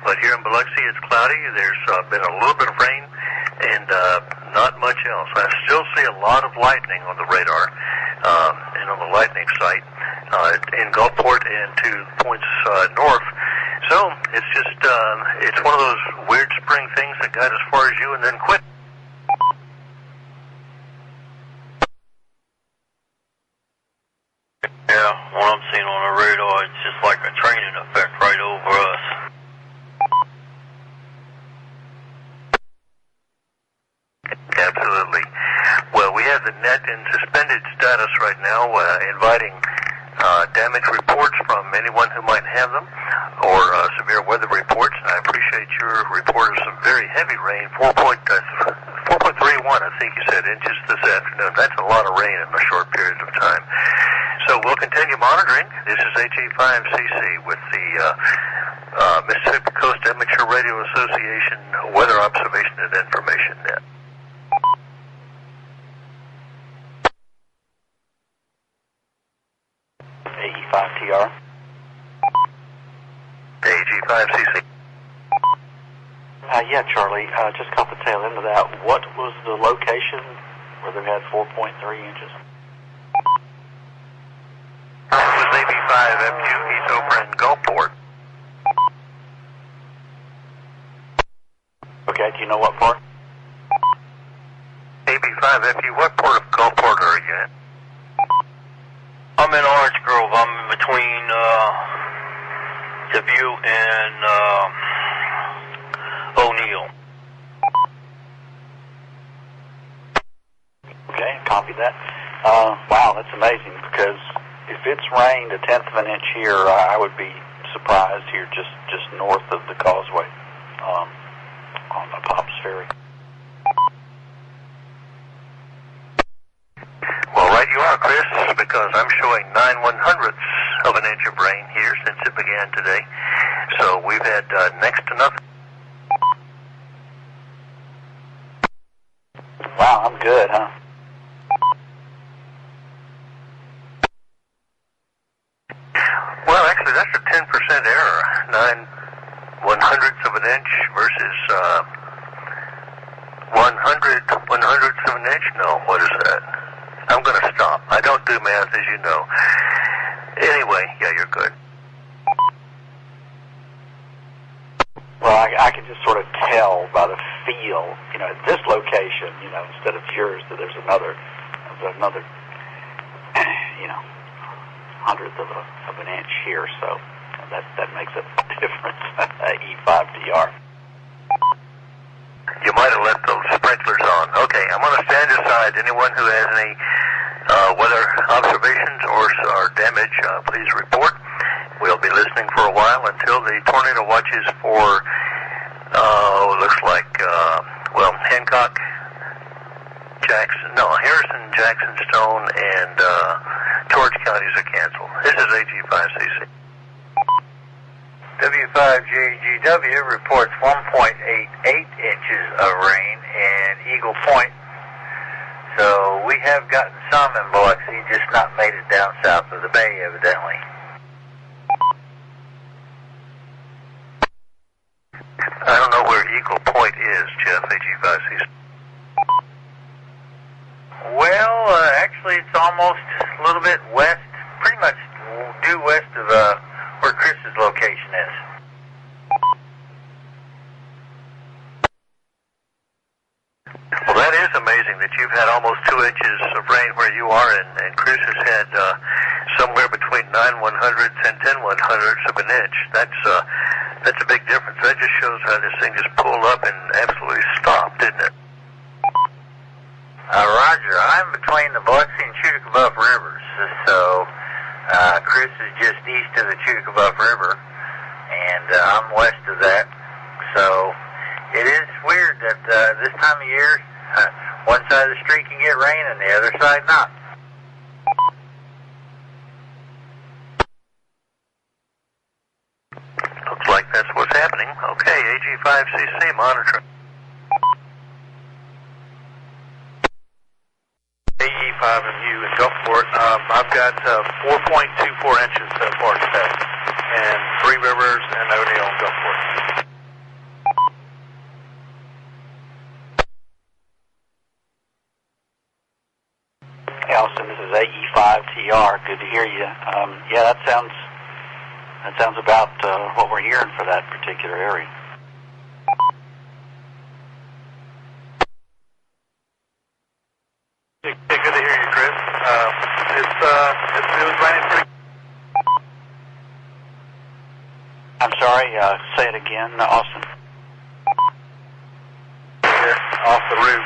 Speaker 1: But here in Biloxi, it's cloudy. There's been a little bit of rain and not much else. I still see a lot of lightning on the radar and on the lightning site in Gulfport and to points north. So it's just it's one of those weird spring things that got as far as you and then quit.
Speaker 2: Yeah, what I'm seeing on the radar, it's just like a training effect right over us.
Speaker 1: Absolutely. Well, we have the net in suspended status right now, inviting damage reports from anyone who might have them, or severe weather reports. I appreciate your report of some very heavy rain, 4.31, I think you said, inches this afternoon. That's a lot of rain in a short period of time. So we'll continue monitoring. This is HE5CC with the Mississippi Coast Amateur Radio Association Weather Observation and Information Net.
Speaker 5: AE5TR.
Speaker 1: AG5CC.
Speaker 5: Yeah, Charlie, just caught the tail end of that. What was the location where they had 4.3 inches?
Speaker 1: This is AB5FU. He's over in Gulfport.
Speaker 5: Okay, do you know what part?
Speaker 1: AB5FU, what part of Gulfport are you in?
Speaker 2: I'm in Orange Grove. I'm in between Dubuque and O'Neill.
Speaker 5: Okay, copy that. Wow, that's amazing, because if it's rained 1/10 of an inch here, I would be surprised here just north of the causeway on the Pops Ferry.
Speaker 1: Well, right you are, Chris, because I'm showing 9/100ths of an inch of rain here since it began today. So we've had next to nothing.
Speaker 5: Wow, I'm good, huh?
Speaker 1: Well, actually, that's a 10% error. 9/100ths of an inch versus 100/100ths of an inch? No, what is that? I'm going to stop. I don't do math, as you know. Anyway, yeah, you're good.
Speaker 5: Well, I can just sort of tell by the feel, at this location, instead of yours, that there's another, 100th of an inch here, so that makes a difference. E5DR.
Speaker 1: You might have left those sprinklers on. Okay, I'm going to stand aside. Anyone who has any weather observations or damage, please report. We'll be listening for a while until the tornado watches for, looks like, Hancock, Harrison, Jackson, Stone, and George counties are canceled. This is AG5CC.
Speaker 3: W5JGW reports 1.88 inches of rain in Eagle Point. So we have gotten some in Biloxi, just not made it down south of the bay, evidently.
Speaker 1: I don't know where Eagle Point is, Jeff, AG5CC.
Speaker 3: Well, actually it's almost a little bit west, pretty much due west of where Chris's location is.
Speaker 1: is amazing that you've had almost 2 inches of rain where you are, and Chris has had somewhere between 9/100ths and 10/100ths of an inch. That's a big difference. That just shows how this thing just pulled up and absolutely stopped, didn't it?
Speaker 3: Roger, I'm between the Biloxi and Chuticabuff rivers, so Chris is just east of the Chuticabuff River, and I'm west of that. So it is weird that this time of year, one side of the street can get rain and the other side not.
Speaker 1: Looks like that's what's happening. Okay, AG5CC monitoring.
Speaker 11: AE5MU in Gulfport. I've got 4.24 inches so far today, and Three Rivers and O'Neill in Gulfport.
Speaker 5: Hey, Austin, this is AE5TR. Good to hear you. Yeah, that sounds about what we're hearing for that particular area.
Speaker 11: Good to hear you, Chris. It was raining pretty.
Speaker 5: I'm sorry, say it again, Austin.
Speaker 11: Off the roof.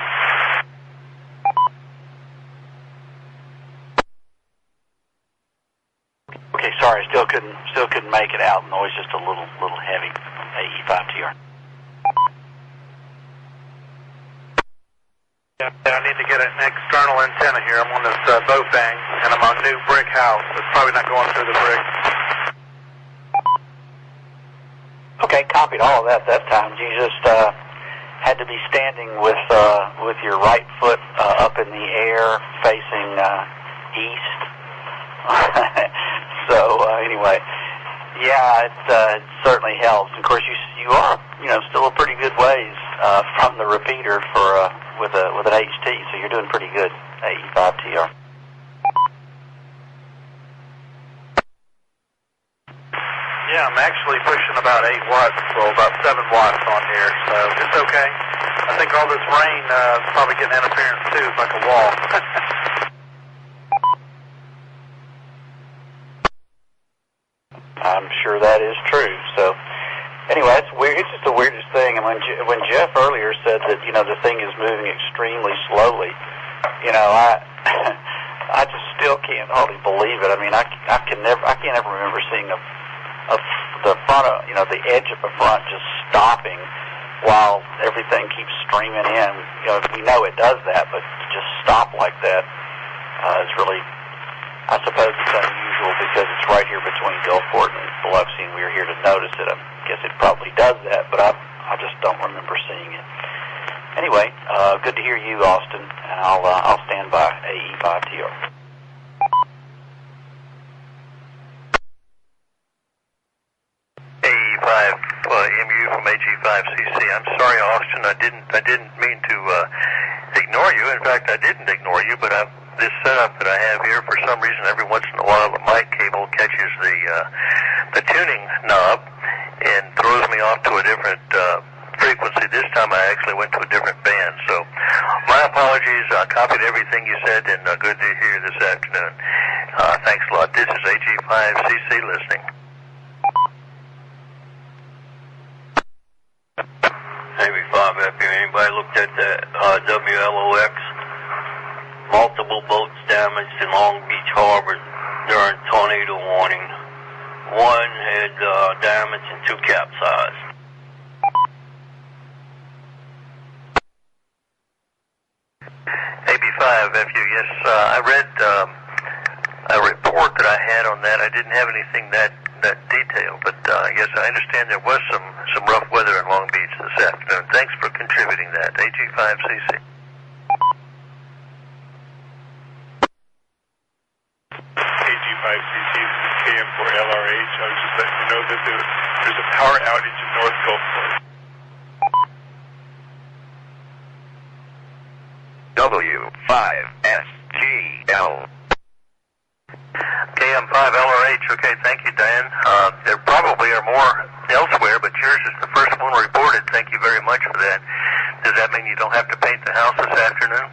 Speaker 5: Okay, sorry, still couldn't make it out. Noise just a little heavy from AE5TR.
Speaker 11: Yeah, I need to get an external antenna here. I'm on this boat bang, and I'm on a new brick house. It's probably not going through the brick.
Speaker 5: Okay, copied all of that time. You just had to be standing with your right foot up in the air facing east. So anyway, yeah, it certainly helps. Of course, you are still a pretty good ways from the repeater for with an HT, so you're doing pretty good. AE5TR.
Speaker 11: Yeah, I'm actually pushing about 8 watts, well, about 7 watts on here, so it's okay. I think all this rain is probably getting interference too. It's like a wall.
Speaker 5: I'm sure that is true. So, anyway, it's weird. It's just the weirdest thing. And when Jeff earlier said that the thing is moving extremely slowly, I just still can't hardly believe it. I mean, I can't ever remember seeing the front of the edge of the front just stopping while everything keeps streaming in. We know it does that, but to just stop like that is really. I suppose it's unusual because it's right here between Gulfport and Biloxi, and we are here to notice it. I guess it probably does that, but I just don't remember seeing it. Anyway, good to hear you, Austin, and I'll stand by AE5TR.
Speaker 1: AE5MU from AG5CC. I'm sorry, Austin. I didn't mean to ignore you. In fact, I didn't ignore you, but this setup that I have here, for some reason, every once in a while, the mic cable catches the tuning knob and throws me off to a different frequency. This time, I actually went to a different band. So, my apologies. I copied everything you said, and good to hear you this afternoon. Thanks a lot. This is AG5CC listening.
Speaker 2: AB5FU. Anybody looked at that WLOX? Multiple boats damaged in Long Beach Harbor during tornado warning. One had damage and 2 capsized.
Speaker 1: AB5FU, yes, I read a report that I had on that. I didn't have anything that detailed, but yes, I understand there was some rough weather in Long Beach this afternoon. Thanks for contributing that. AG5CC.
Speaker 12: AG5CC is KM4LRH. I was just letting you know that there's a power outage in North Gulfport.
Speaker 10: W5SGL.
Speaker 1: KM5LRH, okay, thank you, Dan. There probably are more elsewhere, but yours is the first one reported. Thank you very much for that. Does that mean you don't have to paint the house this afternoon?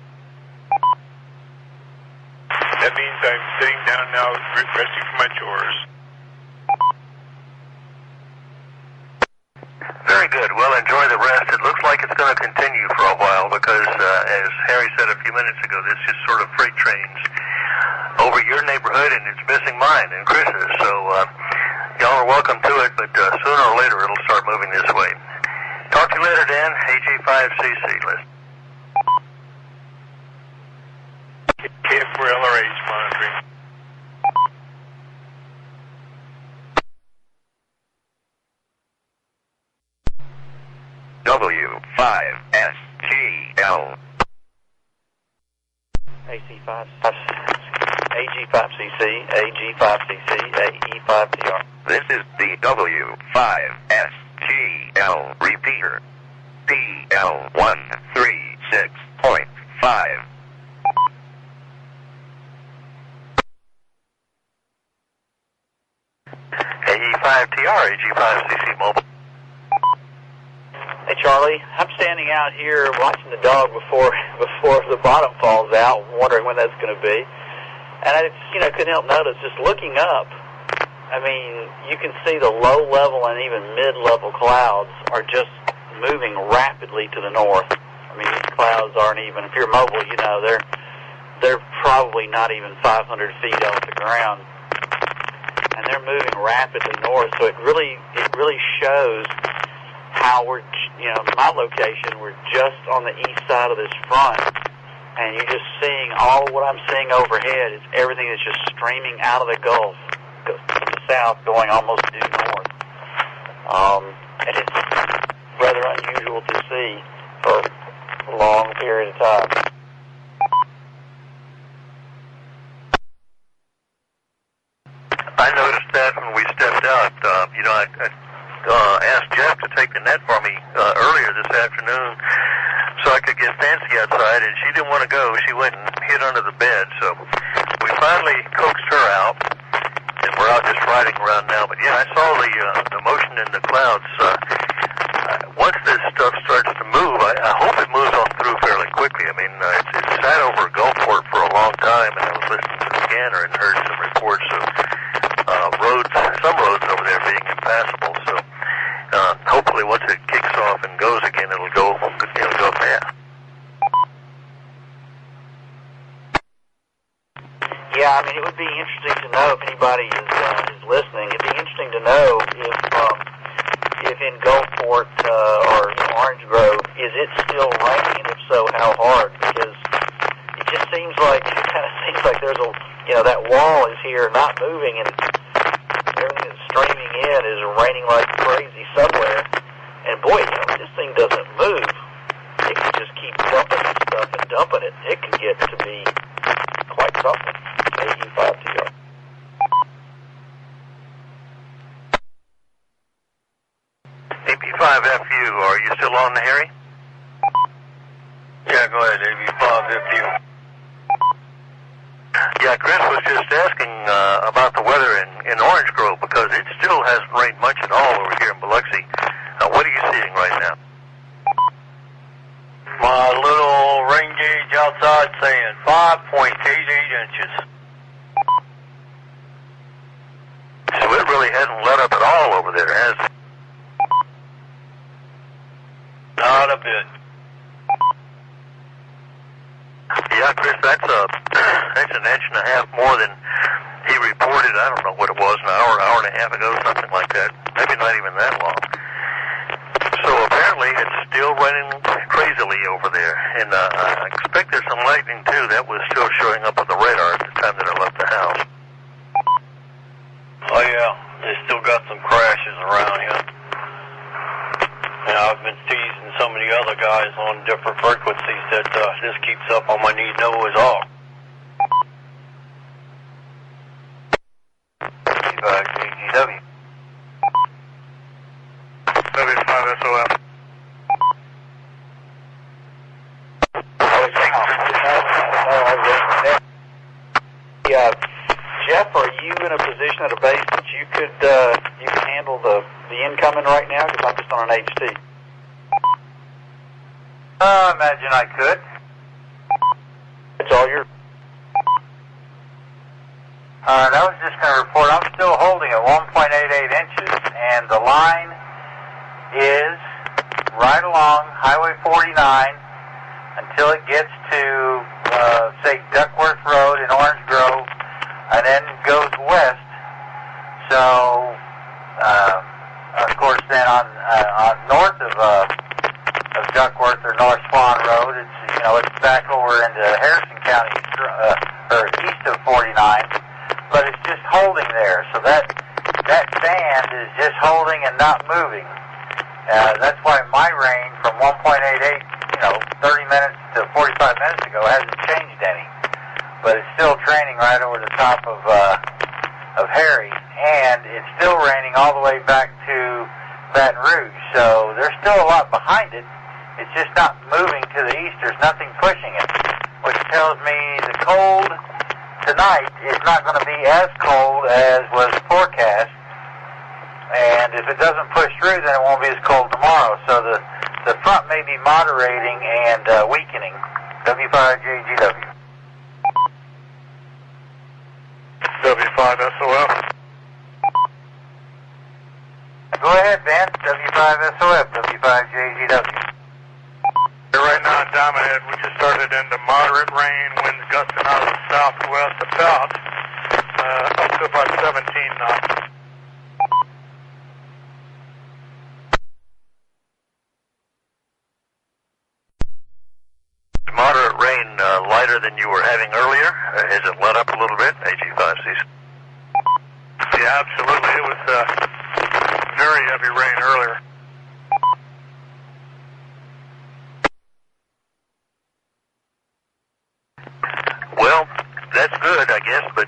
Speaker 12: That means I'm sitting down now, resting from my chores.
Speaker 1: Very good. Well, enjoy the rest. It looks like it's going to continue for a while because, as Harry said a few minutes ago, this just sort of freight trains over your neighborhood, and it's missing mine and Chris's. So y'all are welcome to it, but sooner or later it'll start moving this way. Talk to you later, Dan. AG5CC. Listen.
Speaker 12: KF4 LRH monitoring.
Speaker 10: W5SGL.
Speaker 5: AC5, AG5CC, AG5CC, AE5TR.
Speaker 10: This is the W5SGL repeater. PL136.5.
Speaker 1: AE5TR, AG5CC mobile.
Speaker 5: Hey Charlie, I'm standing out here watching the dog before the bottom falls out, wondering when that's going to be. And I couldn't help notice, just looking up, I mean, you can see the low level and even mid-level clouds are just moving rapidly to the north. I mean, these clouds aren't even, if you're mobile, they're probably not even 500 feet off the ground. And they're moving rapidly north, so it really shows how we're, my location, we're just on the east side of this front, and you're just seeing all what I'm seeing overhead is everything that's just streaming out of the Gulf, goes to the south, going almost due north. And it's rather unusual to see for a long period of time.
Speaker 1: I noticed that when we stepped out. I asked Jeff to take the net for me earlier this afternoon so I could get Fancy outside, and she didn't want to go. She went and hid under the bed, so we finally coaxed her out, and we're out just riding around now. But yeah, I saw the motion in the clouds. Once this stuff starts to move, I hope it moves on through fairly quickly. I mean, it sat over Gulfport for a long time, and I was listening to the scanner and heard some reports of some roads over there being impassable. So hopefully once it kicks off and goes again, it'll go fast.
Speaker 5: Yeah, I mean, it would be interesting to know if anybody is listening. It'd be interesting to know if in Gulfport or Orange Grove, is it still raining, and if so, how hard? Because it just seems like there's that wall is here, not moving, and everything that's streaming in is raining like crazy somewhere. And boy, this thing doesn't move. It can just keep dumping stuff and dumping it. It can get to be quite something. AE5TR.
Speaker 1: AP5FU, are you still on, Harry?
Speaker 2: Yeah, go ahead, AP5FU.
Speaker 1: Yeah, Chris was just asking about the weather in Orange Grove because it still hasn't rained much at all over here in Biloxi. What are you seeing right now?
Speaker 2: My little rain gauge outside saying 5.88 inches.
Speaker 1: So it really hasn't let up at all over there, has it?
Speaker 2: Not a bit.
Speaker 1: Yeah, Chris, that's an inch and a half more than he reported. I don't know what it was, an hour and a half ago, something like that. Maybe not even that long. So apparently it's still raining crazily over there, and I expect there's some lightning too. That was still showing up on the radar at the time that I left the house.
Speaker 2: Oh yeah, they still got some crashes around here. And I've been teasing some of the other guys on different frequencies that this keeps up on my need to know is all.
Speaker 1: GW. W5SOF.
Speaker 5: Jeff, are you in a position at a base that you can handle the incoming right now? Because I'm just on an HT.
Speaker 3: Sergeant, I could.
Speaker 5: It's all yours.
Speaker 3: I was just going to report I'm still holding at 1.88 inches, and the line is right along Highway 49 until it gets to, say, Duckworth Road in Orange Grove, and then goes west. So, of course, then on north of Duckworth or North Swan Road, it's back over into Harrison County, or east of 49. But it's just holding there, so that band is just holding and not moving. That's why my range from 1.88, 30 minutes to 45 minutes ago hasn't changed any. But it's still training right over the top of Harry, and it's still raining all the way back to Baton Rouge. So there's still a lot behind it. It's just not moving to the east. There's nothing pushing it, which tells me the cold tonight is not going to be as cold as was forecast, and if it doesn't push through, then it won't be as cold tomorrow. So the front may be moderating and weakening. W5JGW.
Speaker 12: W5SOF.
Speaker 3: Go ahead, Ben. W5SOF, W5JGW.
Speaker 12: Right now in Diamond Head, we just started into moderate rain, winds gusting out of the southwest about up to about 17 knots.
Speaker 1: Moderate rain, lighter than you were having earlier. Has it let up a little bit? AG5Cs.
Speaker 12: Yeah, absolutely. It was very heavy rain earlier.
Speaker 1: Well, that's good, I guess, but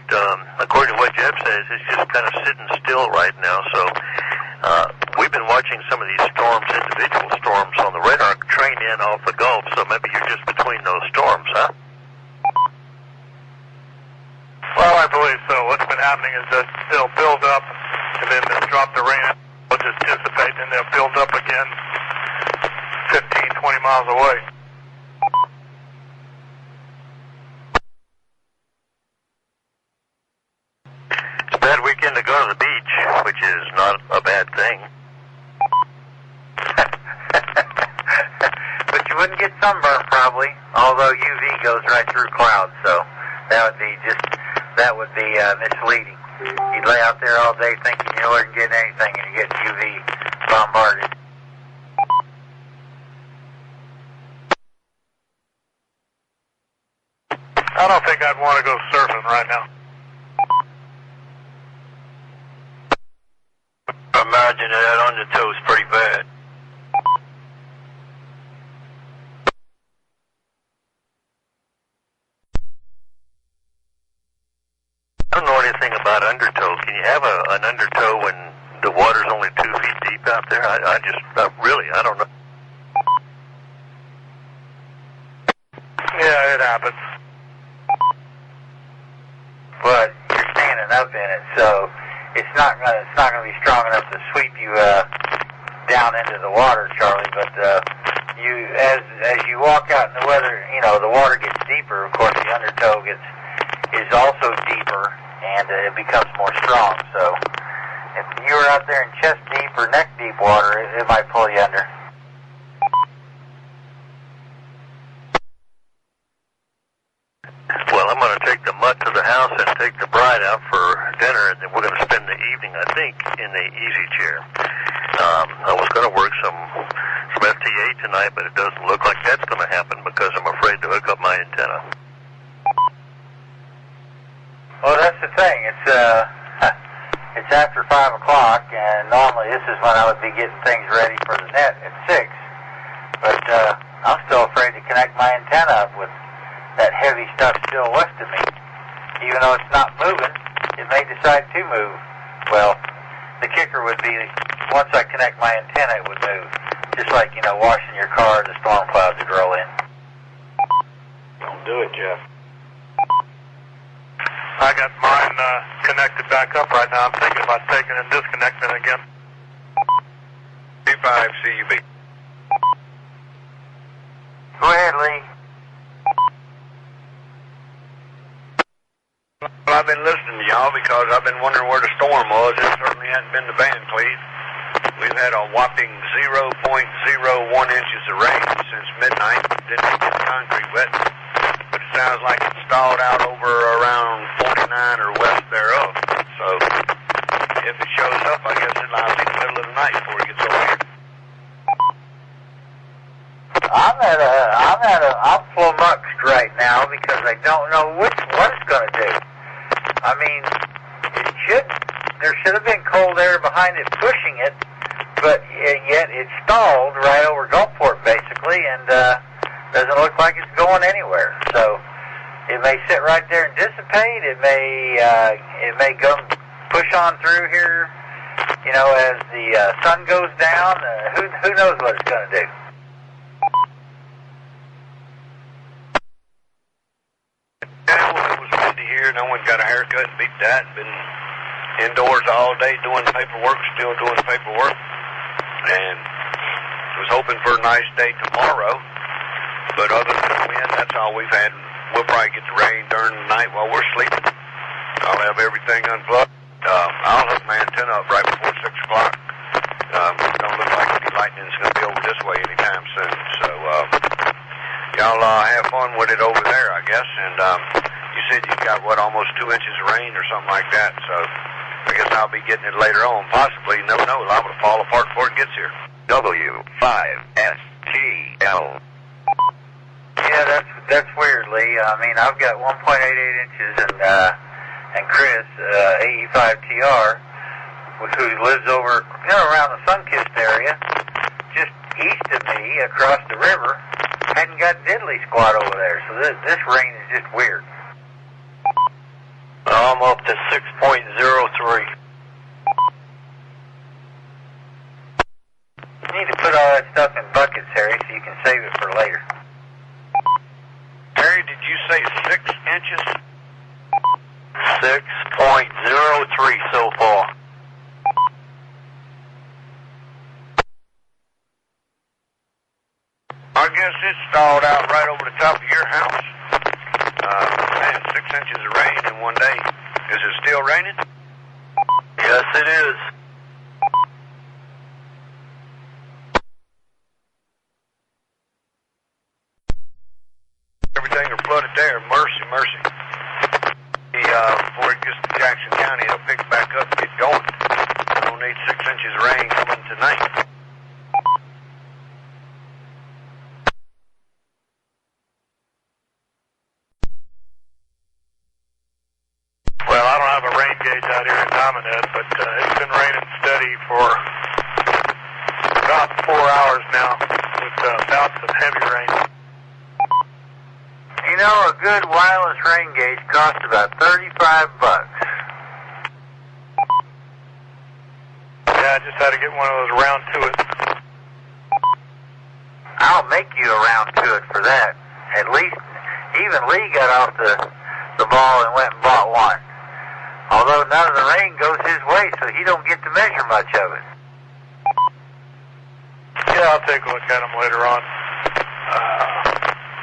Speaker 1: according to what Jeb says, it's just kind of sitting still right now. So we've been watching some of these storms, individual storms on the radar train in off the Gulf, so maybe you're just between those storms, huh?
Speaker 12: Well, I believe so. What's been happening is that they'll build up and then they'll drop the rain. They'll just dissipate and they'll build up again 15, 20 miles away.
Speaker 1: Bad weekend to go to the beach, which is not a bad thing.
Speaker 3: But you wouldn't get sunburn probably, although UV goes right through clouds, so that would be misleading. You'd lay out there all day thinking you weren't getting anything, and you get UV bombarded.
Speaker 12: I don't think I'd want to go surfing right now.
Speaker 2: Imagine that undertow's pretty bad.
Speaker 1: I don't know anything about undertow. Can you have an undertow when the water's only 2 feet deep out there? I don't know.
Speaker 12: Yeah, it happens.
Speaker 3: But you're standing up in it, so it's not gonna be strong enough to sweep you down into the water, Charlie. But as you walk out in the weather, the water gets deeper. Of course, the undertow is also deeper, and it becomes more strong. So if you were out there in chest deep or neck deep water, it might pull you under.
Speaker 1: Well, I'm going to take the mutt to the house and take the bride out for dinner, and then we're going to spend the evening, I think, in the easy chair. I was going to work some FTA tonight, but it doesn't look like that's going to happen because I'm afraid to hook up my antenna.
Speaker 3: Well, that's the thing. It's after 5 o'clock, and normally this is when I would be getting things ready for the net at 6. But I'm still afraid to connect my antenna up with that heavy stuff still west of me. Even though it's not moving, it may decide to move. Well, the kicker would be once I connect my antenna, it would move. Just like, washing your car, the storm clouds would roll in.
Speaker 5: Don't do it, Jeff.
Speaker 12: I got mine connected back up right now. I'm thinking about taking and disconnecting it again.
Speaker 7: B5 CUB.
Speaker 3: Go ahead, Lee.
Speaker 13: Well, I've been listening to y'all because I've been wondering where the storm was. It certainly hasn't been the Van Cleve. We've had a whopping 0.01 inches of rain since midnight. Didn't get the concrete wet, but it sounds like it stalled out over around 49 or west thereof. So if it shows up, I guess it'll be the middle of the night before it gets over here.
Speaker 3: I'm flummoxed right now because I don't know what it's going to do. I mean, there should have been cold air behind it pushing it, but yet it stalled right over Gulfport basically, and doesn't look like it's going anywhere. So it may sit right there and dissipate. It may go push on through here, you know, as the sun goes down. Who knows what it's going to do?
Speaker 13: It was windy here. No one got a haircut and beat that. Been indoors all day doing paperwork, still doing paperwork. And was hoping for a nice day tomorrow. But other than the wind, that's all we've had. We'll probably get the rain during the night while we're sleeping. I'll have everything unplugged. I'll hook my antenna up right before 6 o'clock. Don't look like any lightning's going to be over this way anytime soon. So y'all have fun with it over there, I guess. And you said you got, what, almost 2 inches of rain or something like that. So I guess I'll be getting it later on. Possibly, never know, liable to fall apart before it gets here.
Speaker 10: W5SGL.
Speaker 3: Yeah, that's weird, Lee. I mean, I've got 1.88 inches, and Chris, 85TR, who lives over, you know, around the Sunkist area, just east of me, across the river, hadn't got diddly squat over there. So this rain is just weird.
Speaker 2: I'm up to 6.03.
Speaker 3: You need to put all that stuff in buckets, Harry, so you can save it for later.
Speaker 13: Harry, did you say 6 inches?
Speaker 2: 6.03 so far.
Speaker 13: I guess it stalled out right over the top of your house. Man, 6 inches of rain in one day. Is it still raining?
Speaker 2: Yes, it is.
Speaker 13: Everything are flooded there. Mercy, mercy. Before it gets to Jackson County, it'll pick back up and get going. We don't need 6 inches of rain coming tonight.
Speaker 12: Well, I don't have a rain gauge out here in Dominette, but it's been raining steady for about 4 hours now with bouts of heavy rain.
Speaker 3: You know, a good wireless rain gauge costs about $35.
Speaker 12: Yeah, I just had to get one of those round to it.
Speaker 3: I'll make you a round to it for that. At least, even Lee got off the ball and went and bought one. Although none of the rain goes his way, so he don't get to measure much of it.
Speaker 12: Yeah, I'll take a look at them later on.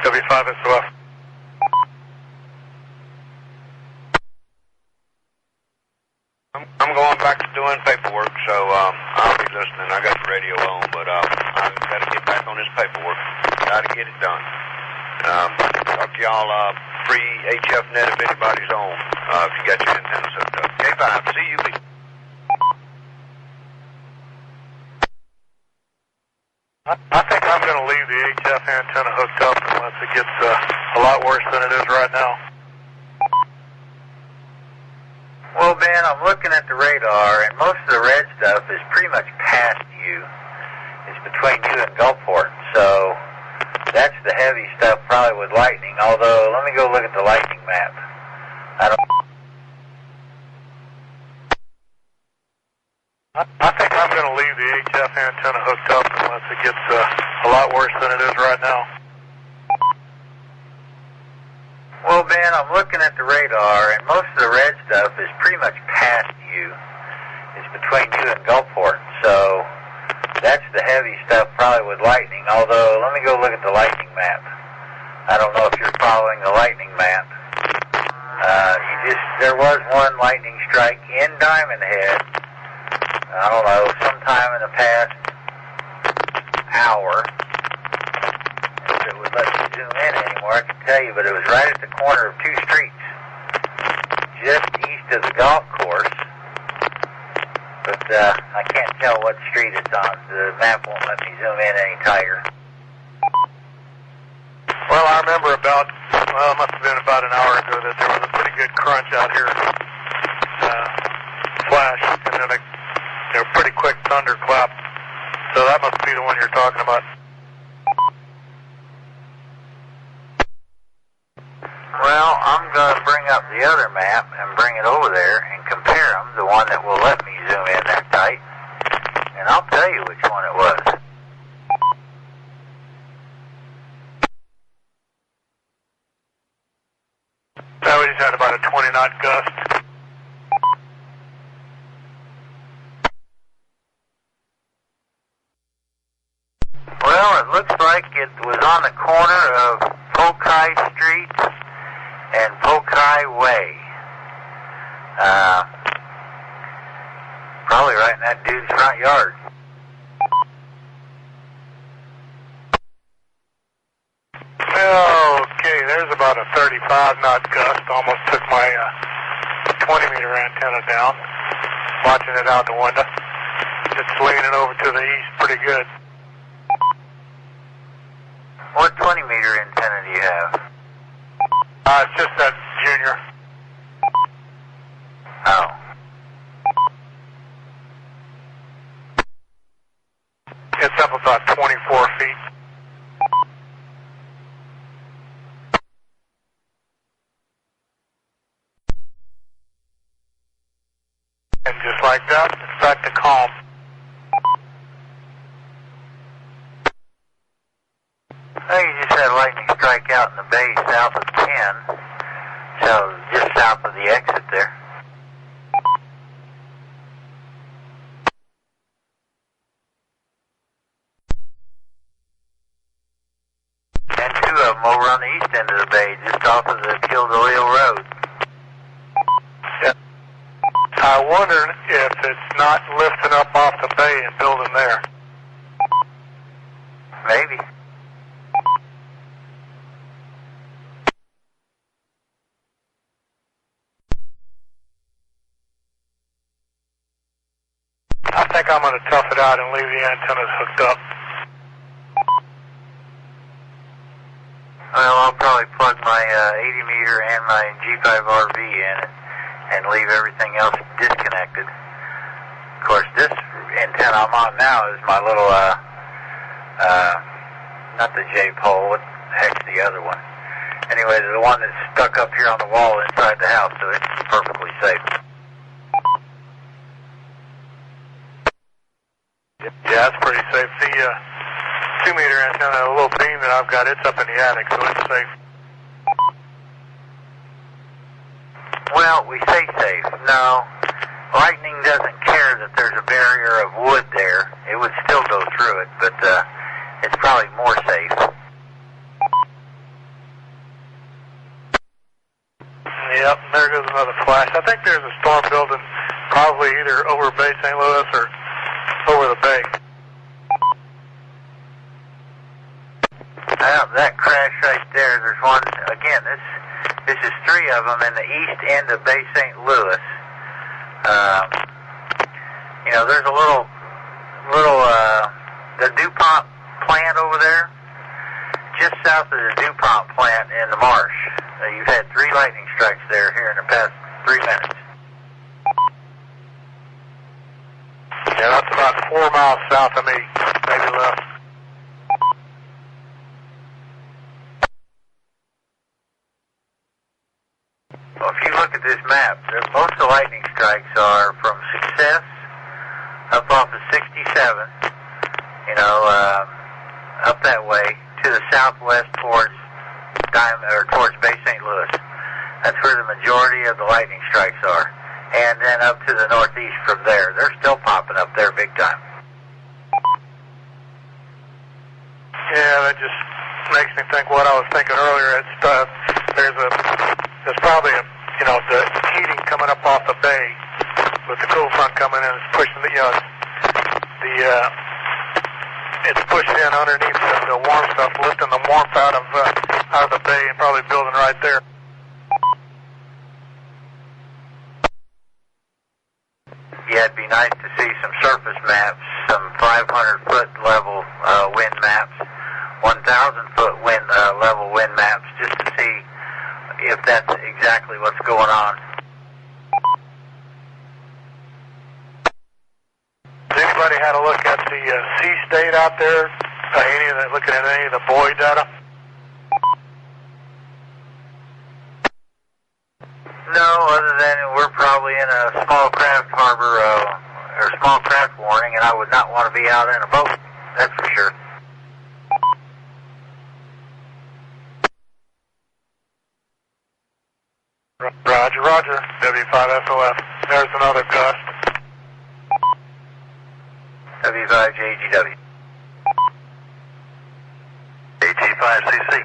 Speaker 12: W5SGL.
Speaker 13: I'm going back to doing paperwork, so I'll be listening. I got the radio on, but I've got to get back on this paperwork. Got to get it done. Talk to y'all free HF net if anybody's on, if you got your antennas hooked up. K5, CUB.
Speaker 12: I think I'm going to leave the HF antenna hooked up unless it gets a lot worse than it is right now.
Speaker 3: Well, Ben, I'm looking at the radar, and most of the red stuff is pretty much past you. It's between you and Gulfport, so that's the heavy stuff, probably with lightning. Although, let me go look at the lightning map.
Speaker 12: I think I'm going to leave the HF antenna hooked up unless it gets a lot worse than it is right now.
Speaker 3: Well, Ben, I'm looking at the radar, and most of the red stuff is pretty much past you. It's between you and Gulfport, so that's the heavy stuff, probably with lightning. Although, let me go look at the lightning map. I don't know if you're following the lightning map. There was one lightning strike in Diamond Head, I don't know, sometime in the past hour. If it would let me zoom in anymore, I can tell you, but it was right at the corner of two streets, just east of the golf course. But I can't tell what street it's on. The map won't let me zoom in any tighter.
Speaker 12: Well, I remember it must have been about an hour ago that there was a pretty good crunch out here. Flash, and then a pretty quick thunderclap. So that must be the one you're talking about.
Speaker 3: Well, I'm going to bring up the other map and bring it over there and compare them, the one that will let me zoom in that tight, and I'll tell you which one it was.
Speaker 12: Now we just had about a 20-knot gust.
Speaker 3: Well, it looks like it was on the corner of Pokai Street and Pokai Way. Probably right in that dude's front yard.
Speaker 12: Okay, there's about a 35-knot gust. Almost took my 20-meter antenna down. Watching it out the window. It's leaning over to the east pretty good.
Speaker 3: What 20-meter antenna do you have?
Speaker 12: It's just that Junior.
Speaker 3: Oh.
Speaker 12: It's up about 24 feet. And just like that, it's back to calm.
Speaker 3: Well, you just had a lightning strike out in the bay south of 10, so just south of the exit there. And two of them over on the east end of the bay, just off of the Kildaleo Road.
Speaker 12: I wondered if it's not lifting up off the bay and building there.
Speaker 3: Maybe.
Speaker 12: I think I'm going to tough it out and leave the antennas hooked up.
Speaker 3: Well, I'll probably plug my 80-meter and my G5RV in and leave everything else disconnected. Of course, this antenna I'm on now is my little, not the J-pole, what the heck's the other one? Anyway, the one that's stuck up here on the wall inside the house, so it's perfectly safe.
Speaker 12: Yeah, that's pretty safe. The 2-meter antenna, a little beam that I've got, it's up in the attic, so it's safe.
Speaker 3: Well, we say safe. No, lightning doesn't care that there's a barrier of wood there. It would still go through it, but it's probably more safe.
Speaker 12: Yep, there goes another flash. I think there's a storm building probably either over Bay St. Louis or over the bay.
Speaker 3: That crash right there, there's one, again, this is three of them in the east end of Bay St. Louis. You know, there's a little, the DuPont plant over there, just south of the DuPont plant in the marsh. You've had 3 lightning strikes there here in the past 3 minutes.
Speaker 12: Yeah, that's about 4 miles south of me, maybe less.
Speaker 3: Well, if you look at this map, most of the lightning strikes are from Success up off of 67, you know, up that way to the southwest towards Bay St. Louis. That's where the majority of the lightning strikes are. And then up to the northeast from there. They're still popping up there big time.
Speaker 12: Yeah, that just makes me think what I was thinking earlier. There's probably the heating coming up off the bay with the cool front coming in. It's pushing it's pushing in underneath the warm stuff, lifting the warmth out of the bay and probably building right there.
Speaker 3: Yeah, it'd be nice to see some surface maps, some 500-foot level wind maps, 1,000-foot level wind maps, just to see if that's exactly what's going on.
Speaker 12: Has anybody had a look at the sea state out there? Looking at any of the buoy data?
Speaker 3: No, other than we're probably in a small craft harbor or small craft warning, and I would not want to be out in a boat. That's for sure.
Speaker 12: Roger, roger. W5SOF. There's another gust.
Speaker 3: W5JGW.
Speaker 1: AG5CC.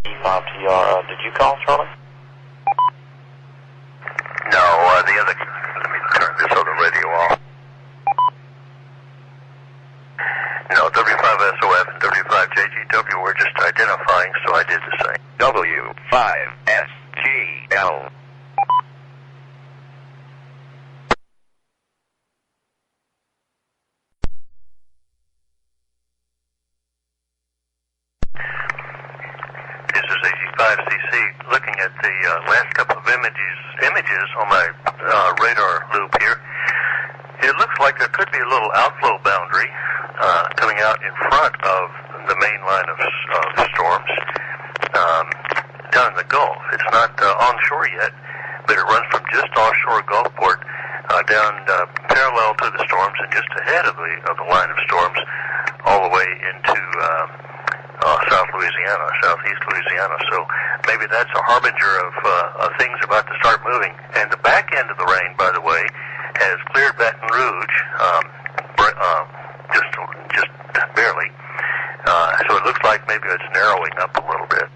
Speaker 5: E5TR, did you call, Charlie?
Speaker 1: No, the other... Let me turn this other radio off. No, W5SOF and W5JGW were just identifying, so I did the same.
Speaker 10: W5SGL.
Speaker 1: This is AG5CC looking at the last couple of images on my radar loop here. It looks like there could be a little outflow boundary coming out in front of the main line of storms down in the Gulf. It's not onshore yet, but it runs from just offshore Gulfport down parallel to the storms and just ahead of the line of storms all the way into southeast Louisiana. So maybe that's a harbinger of things about to start moving. And the back end of the rain, by the way, has cleared Baton Rouge, just barely. So it looks like maybe it's narrowing up a little bit.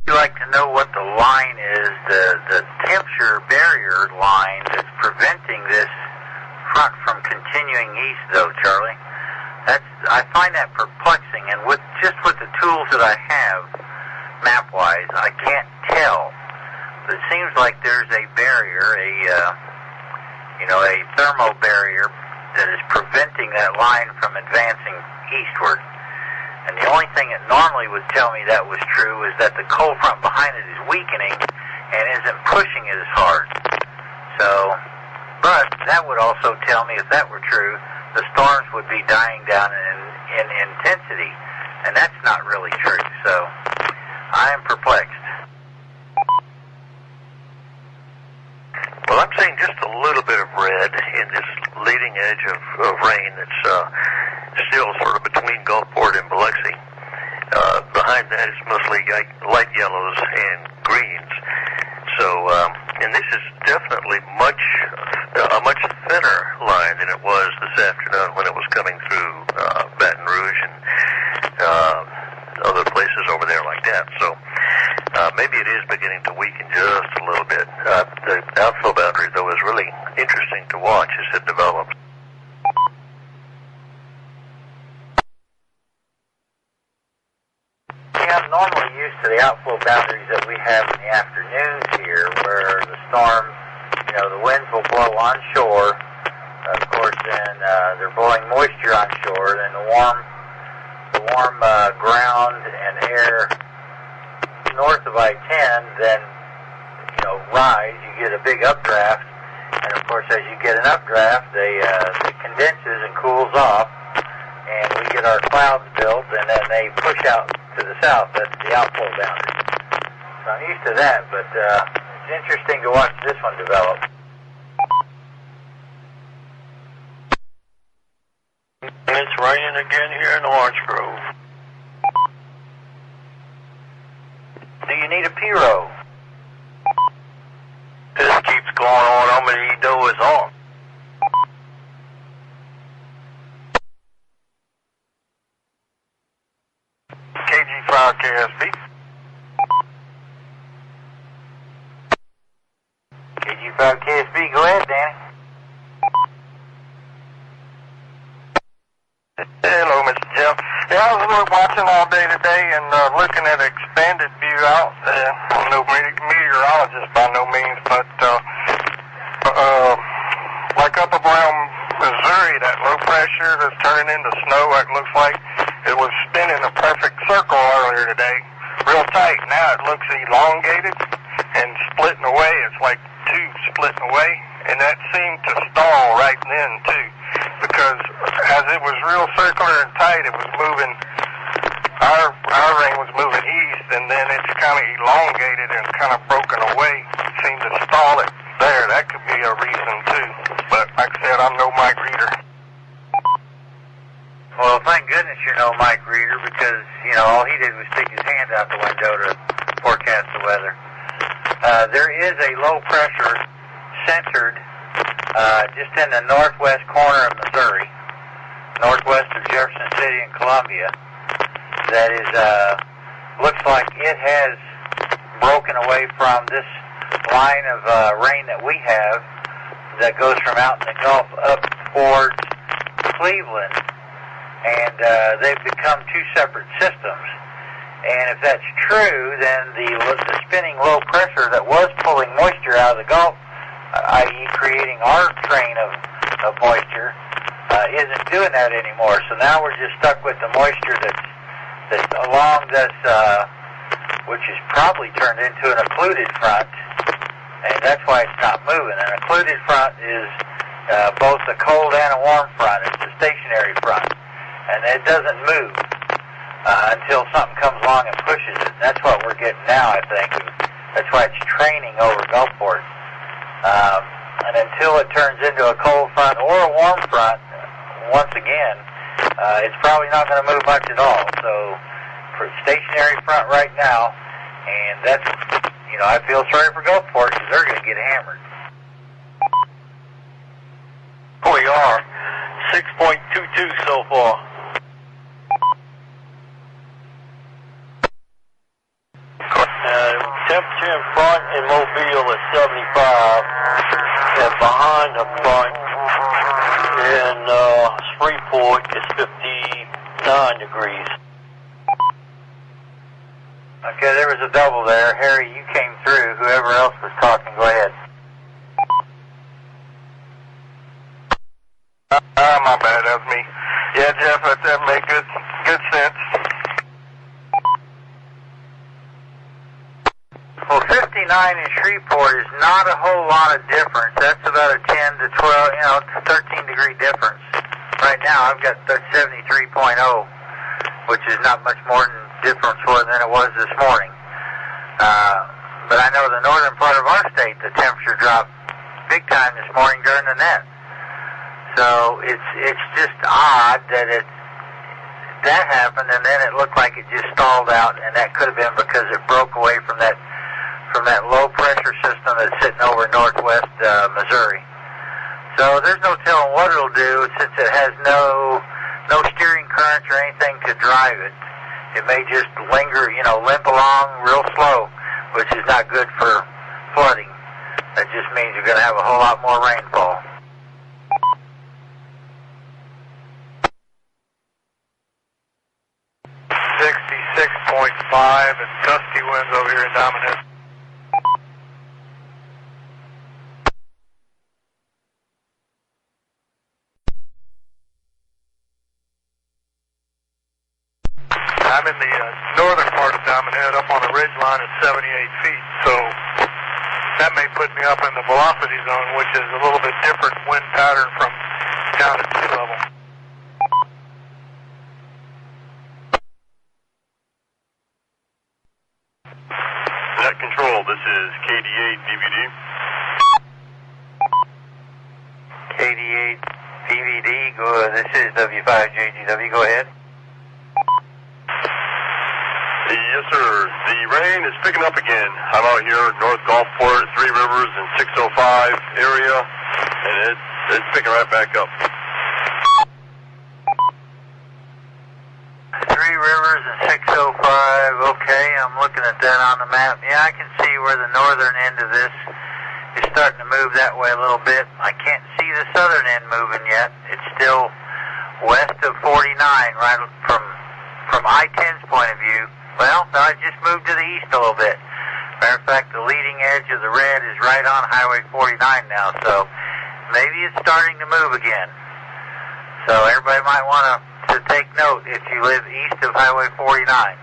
Speaker 3: I'd like to know what the line is, the temperature barrier line that's preventing this front from continuing east, though, Charlie. I find that perplexing, and with the tools that I have, map-wise, I can't tell. But it seems like there's a barrier, a thermal barrier that is preventing that line from advancing eastward. And the only thing that normally would tell me that was true is that the cold front behind it is weakening and isn't pushing it as hard. But that would also tell me, if that were true, the storms would be dying down in intensity, and that's not really true. So I am perplexed.
Speaker 1: Well, I'm seeing just a little bit of red in this leading edge of rain that's still sort of between Gulfport and Biloxi. Behind that is mostly light yellows and greens. So, and this is definitely a much thinner line than it was this afternoon when it was coming through Baton Rouge and other places over there like that. So maybe it is beginning to weaken just a little bit. The outflow boundary, though, is really interesting to watch as it develops.
Speaker 3: I'm normally used to the outflow boundaries that we have in the afternoons here, where the storm, the winds will blow onshore. Of course, then they're blowing moisture onshore. Then the warm ground and air north of I-10 then rise. You get a big updraft, and of course, as you get an updraft, it condenses and cools off, and we get our clouds built, and then they push out to the south. That's the outflow boundary. So I'm used to that, but it's interesting to watch this one develop.
Speaker 2: It's raining again here in Orange Grove.
Speaker 3: Do you need a Piro?
Speaker 2: This keeps going on. How many do is on?
Speaker 12: KG5KSB.
Speaker 3: KG5KSB, go ahead, Danny.
Speaker 12: Hello, Mr. Jeff. Yeah, I was watching all day today and looking at expanded view out. I'm no meteorologist by no means, but like up around Missouri, that low pressure that's turning into snow, it looks like it was spinning a perfect circle earlier today, real tight. Now it looks elongated and splitting away. It's like two splitting away, and that seemed to stall right then too, because as it was real circular and tight, it was moving. Our rain was moving east, and then it's kind of elongated and kind of broken away. It seemed to stall it there. That could be a reason too. But like I said, I'm no Mike Reader.
Speaker 3: Well, thank goodness you're no Mike Reader, because, you know, all he did was stick his hand out the window to forecast the weather. There is a low pressure centered just in the northwest corner of Missouri, northwest of Jefferson City and Columbia, that is, looks like it has broken away from this line of rain that we have that goes from out in the Gulf up towards Cleveland, and they've become two separate systems. And if that's true, then the spinning low pressure that was pulling moisture out of the Gulf, i.e. creating our train of moisture, isn't doing that anymore. So now we're just stuck with the moisture that's along this, which is probably turned into an occluded front, and that's why it's not moving. An occluded front is both a cold and a warm front. It's a stationary front, and it doesn't move until something comes along and pushes it. That's what we're getting now, I think. That's why it's training over Gulfport. And until it turns into a cold front or a warm front, once again, it's probably not going to move much at all. So, for stationary front right now, and that's, you know, I feel sorry for Gulfport because they're going to get hammered.
Speaker 2: We are 6.22 so far. Temperature in front in Mobile is 75, and behind the front in Shreveport is 59 degrees.
Speaker 3: Okay, there was a double there. Harry, you came through. Whoever else was talking, go ahead.
Speaker 12: My bad, that was me. Yeah, Jeff, that made good sense.
Speaker 3: Well, 59 in Shreveport is not a whole lot of difference. That's about a 10 to 12, you know, 13 degree difference. Right now, I've got 73.0, which is not much more than difference than it was this morning. But I know the northern part of our state, the temperature dropped big time this morning during the net. So it's just odd that that happened, and then it looked like it just stalled out, and that could have been because it broke away from that low pressure system that's sitting over northwest Missouri. So there's no telling what it'll do, since it has no steering currents or anything to drive it. It may just linger, you know, limp along real slow, which is not good for flooding. That just means you're going to have a whole lot more rainfall.
Speaker 12: And gusty winds over here in Dominus. I'm in the northern part of Diamond Head, up on the ridge line at 78 feet, so that may put me up in the velocity zone, which is a little bit different wind pattern from down at sea level.
Speaker 6: Net control, this is KD8 DVD.
Speaker 3: KD8 DVD, go this is W5JGW. Go ahead.
Speaker 6: Yes, sir. The rain is picking up again. I'm out here at North Gulfport, Three Rivers, and 605 area, and it's picking right back up.
Speaker 3: Three Rivers and 605. Okay, I'm looking at that on the map. Yeah, I can see where the northern end of this is starting to move that way a little bit. I can't see the southern end moving yet. It's still west of 49, right from I-10's point of view. Well, no, it just moved to the east a little bit. Matter of fact, the leading edge of the red is right on Highway 49 now, so maybe it's starting to move again. So everybody might want to take note if you live east of Highway 49.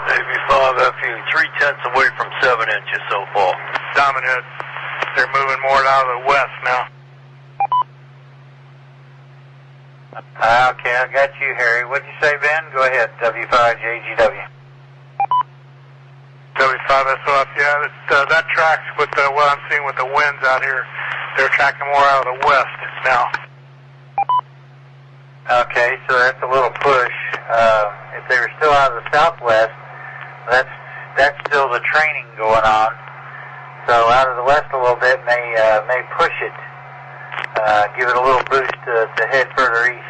Speaker 2: AB5FU, 3/10 away from 7 inches so far.
Speaker 11: Diamond Head, they're moving more out of the west now.
Speaker 3: Okay, I got you, Harry. What'd you say, Ben? Go ahead, W5JGW.
Speaker 11: W5SOF, yeah, that tracks with what I'm seeing with the winds out here. They're tracking more out of the west now.
Speaker 3: Okay, so that's a little push. If they were still out of the southwest, that's still the training going on. So out of the west a little bit may push it, give it a little boost to head further east.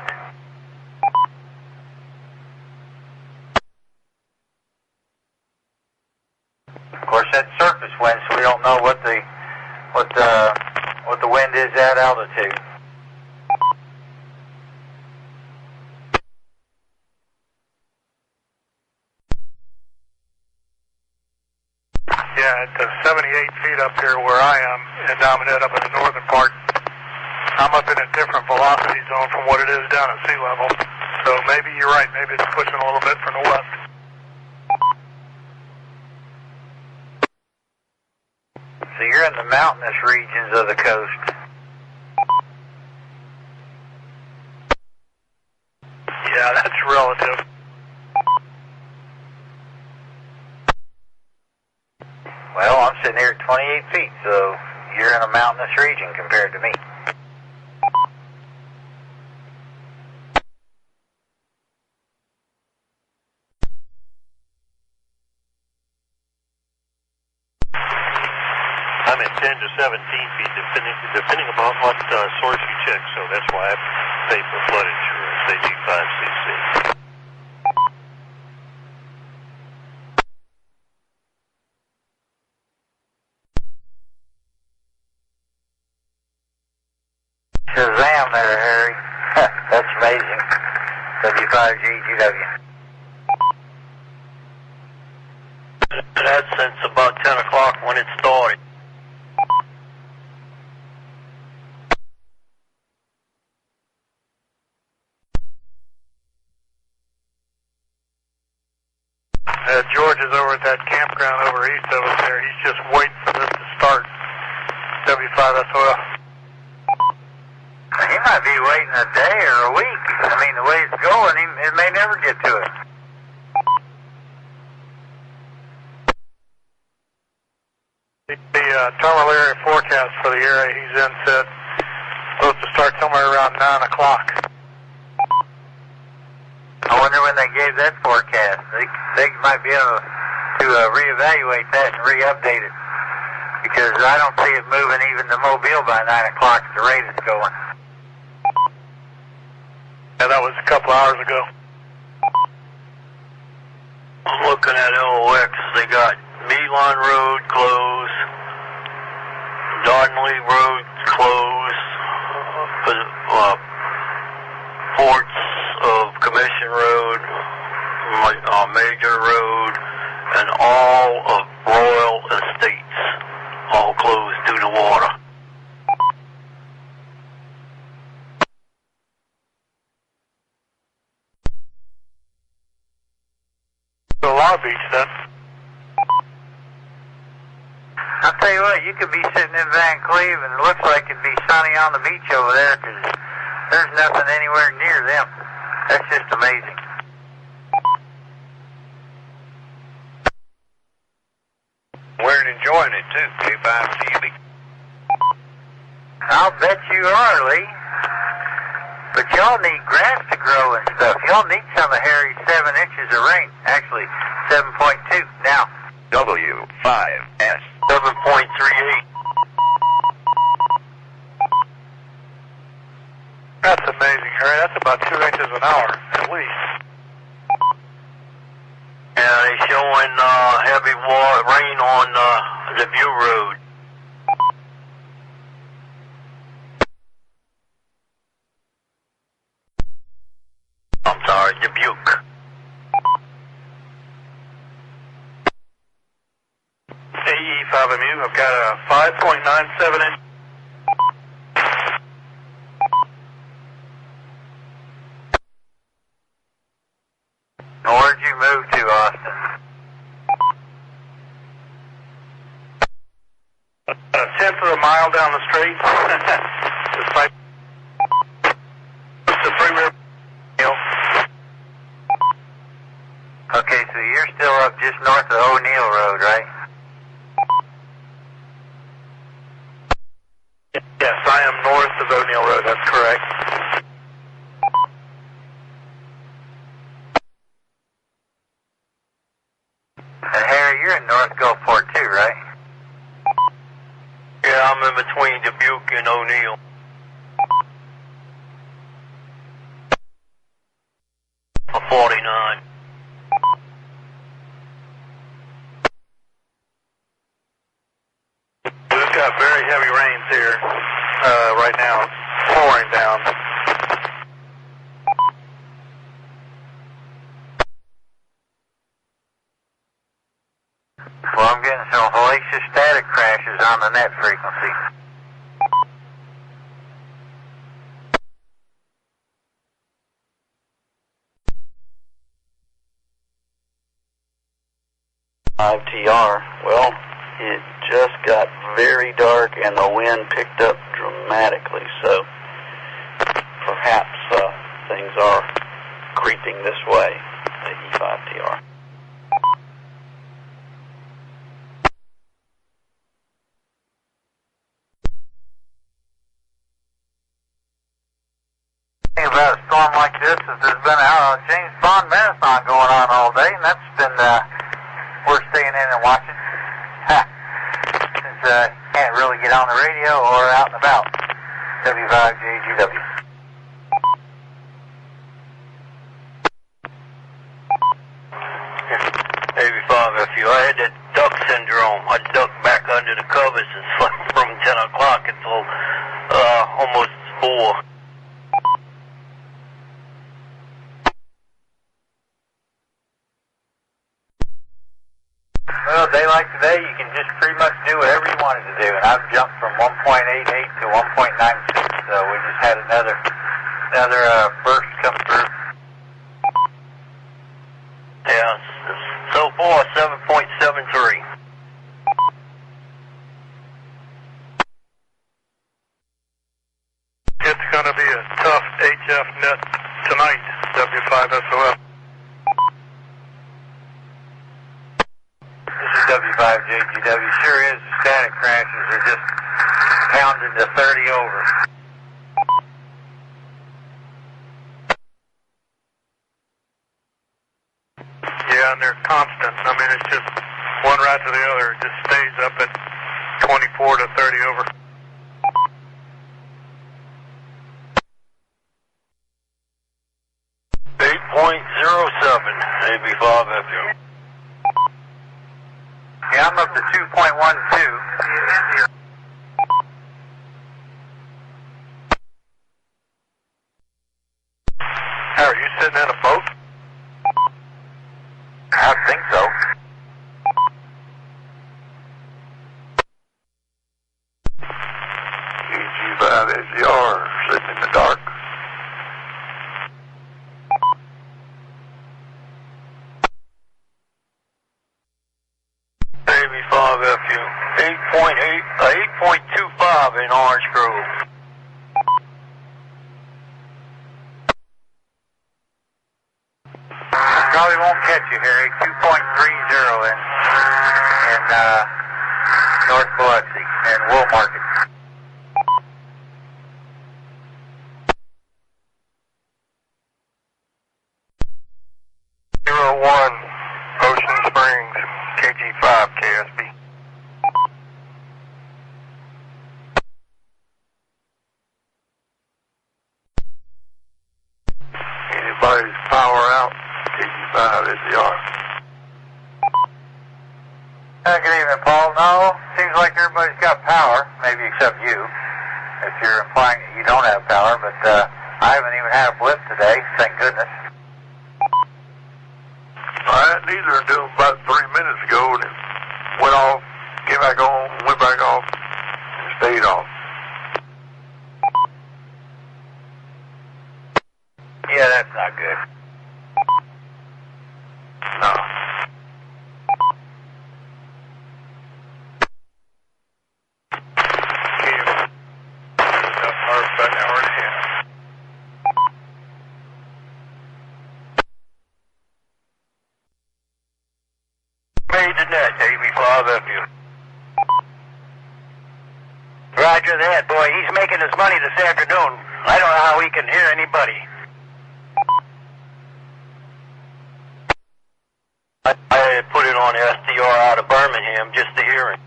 Speaker 3: Of course, that's surface wind, so we don't know what the wind is at altitude.
Speaker 11: Yeah, at 78 feet up here where I am in Diamond Head, up in the northern part. I'm up in a different velocity zone from what it is down at sea level. So maybe you're right, maybe it's pushing a little bit from the west.
Speaker 3: So you're in the mountainous regions of the coast.
Speaker 11: Yeah, that's relative.
Speaker 3: Well, I'm sitting here at 28 feet, so you're in a mountainous region compared to me.
Speaker 1: I'm at 10 to 17 feet, depending upon what source you check, so that's why I pay for flood insurance, AG5CC.
Speaker 3: Shazam there, Harry. That's amazing. W5GGW.
Speaker 2: That's since about 10 o'clock when it started.
Speaker 11: George is over at that campground over east of us there. He's just waiting for this to start. W5SOF.
Speaker 3: He might be waiting a day or a week. I mean, the way it's going, it may never get to it.
Speaker 11: The terminal area forecast for the area he's in said supposed to start somewhere around 9 o'clock.
Speaker 3: I wonder when they gave that forecast. They might be able to reevaluate that and re-update it. Because I don't see it moving even to Mobile by 9 o'clock at the rate it's going.
Speaker 11: Yeah, that was a couple hours ago.
Speaker 2: I'm looking at LOX. They got Meadline Road closed, Darnley Road closed, ports of Commission Road, Major Road, and all of Royal Estates all closed due to water.
Speaker 11: The Long Beach then.
Speaker 3: I'll tell you what, you could be sitting in Van Cleve and it looks like it'd be sunny on the beach over there because there's nothing anywhere near them. That's just amazing.
Speaker 13: We're enjoying it too, K5CB.
Speaker 3: I'll bet you are, Lee. But y'all need grass to grow and stuff. Y'all need some of Harry's 7 inches of rain. Actually, 7.2 now.
Speaker 10: W5S
Speaker 13: 7.38.
Speaker 11: That's amazing, Harry. That's about 2 inches an hour, at least.
Speaker 2: Yeah, they're showing heavy rain on the View Road. I'm sorry, Dubuque.
Speaker 11: AE5MU, I've got a 5.97 inch.
Speaker 3: Where'd you move to, Austin?
Speaker 11: A tenth of a mile down the street. Just like the freeway.
Speaker 3: Okay, so you're still up just north of O'Neill Road, right?
Speaker 11: Yes, I am north of O'Neill Road, that's correct.
Speaker 3: And Harry, you're in North Gulfport too, right?
Speaker 2: Yeah, I'm in between Dubuque and O'Neill. A 49.
Speaker 11: We've got very heavy rains here right now. It's pouring down.
Speaker 3: Well, I'm getting some hellacious static crashes on the net frequency.
Speaker 5: TR. Well, it just got very dark and the wind picked up dramatically, so perhaps things are creeping this way, the E5TR.
Speaker 3: The thing about a storm like this is there's been a James Bond marathon going on all day, and that's been worth staying in and watching. Since can't really get on the radio or out and about. W5JGW.
Speaker 2: AV5FU. I had that duck syndrome. I ducked back under the covers and slept from 10 o'clock until almost 4.
Speaker 3: Well, a day like today, you can just pretty much do whatever you wanted to do. And I've jumped from 1.88 to 1.96, so we just had another burst come through.
Speaker 2: Yeah, so far 7.73.
Speaker 11: It's going to be a tough HF net tonight, W5SOF.
Speaker 3: This is W5JGW. Sure is. The static crashes are just pounding to 30 over.
Speaker 11: Yeah, and they're constant. I mean, it's just one right to the other. It just stays up at 24 to 30 over.
Speaker 2: AB5FU.
Speaker 3: Yeah, I'm up to 2.12.
Speaker 11: How are you sitting in a boat?
Speaker 3: I think so.
Speaker 6: EG5SGL sitting in the dark.
Speaker 2: AB5FU. 8.25 in Orange Grove.
Speaker 3: Probably won't catch you, Harry. 2.30 in North Biloxi and Wool Market.
Speaker 12: Ocean Springs, KG5, KSB. Anybody's power out, KG5 SDR.
Speaker 3: Good evening, Paul. No, seems like everybody's got power, maybe except you, if you're implying that you don't have power, but I haven't even had a blip today, thank goodness.
Speaker 12: I had neither until about 3 minutes ago, and it went off, came back on, went back off, and stayed off.
Speaker 3: Yeah, that's not good.
Speaker 12: No.
Speaker 3: Made the net, W5FU. Roger that, boy. He's making his money this afternoon. I don't know how he can hear anybody. I put it on SDR out of Birmingham just to hear him.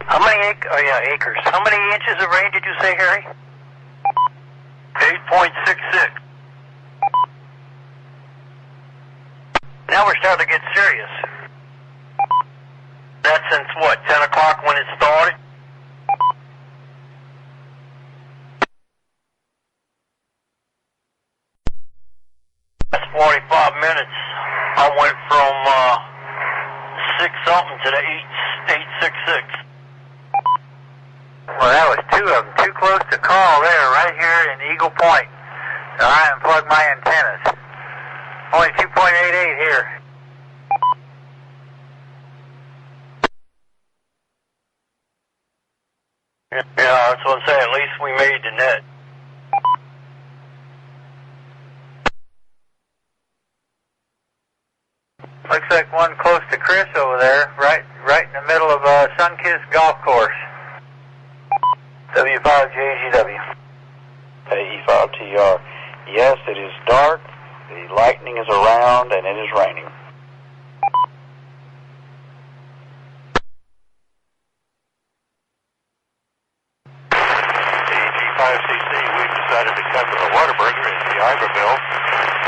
Speaker 3: How many acres? How many inches of rain did you say, Harry? 8.66. Now we're starting to get serious. That's since what, 10 o'clock when it started? That's 45 minutes. I went from 6 something to the 866. Well, that was two of them. Too close to call there, right here in Eagle Point. So I unplugged my antennas. Only 2.88 here. Yeah, that's what I'm saying. At least we made the net. Looks like one close to Chris over there, right in the middle of Sunkist Golf Course. W5JGW.
Speaker 5: AE5TR. Yes, it is dark, the lightning is around, and it is raining.
Speaker 6: AG5CC, we've decided to come to the Whataburger in the Iberville,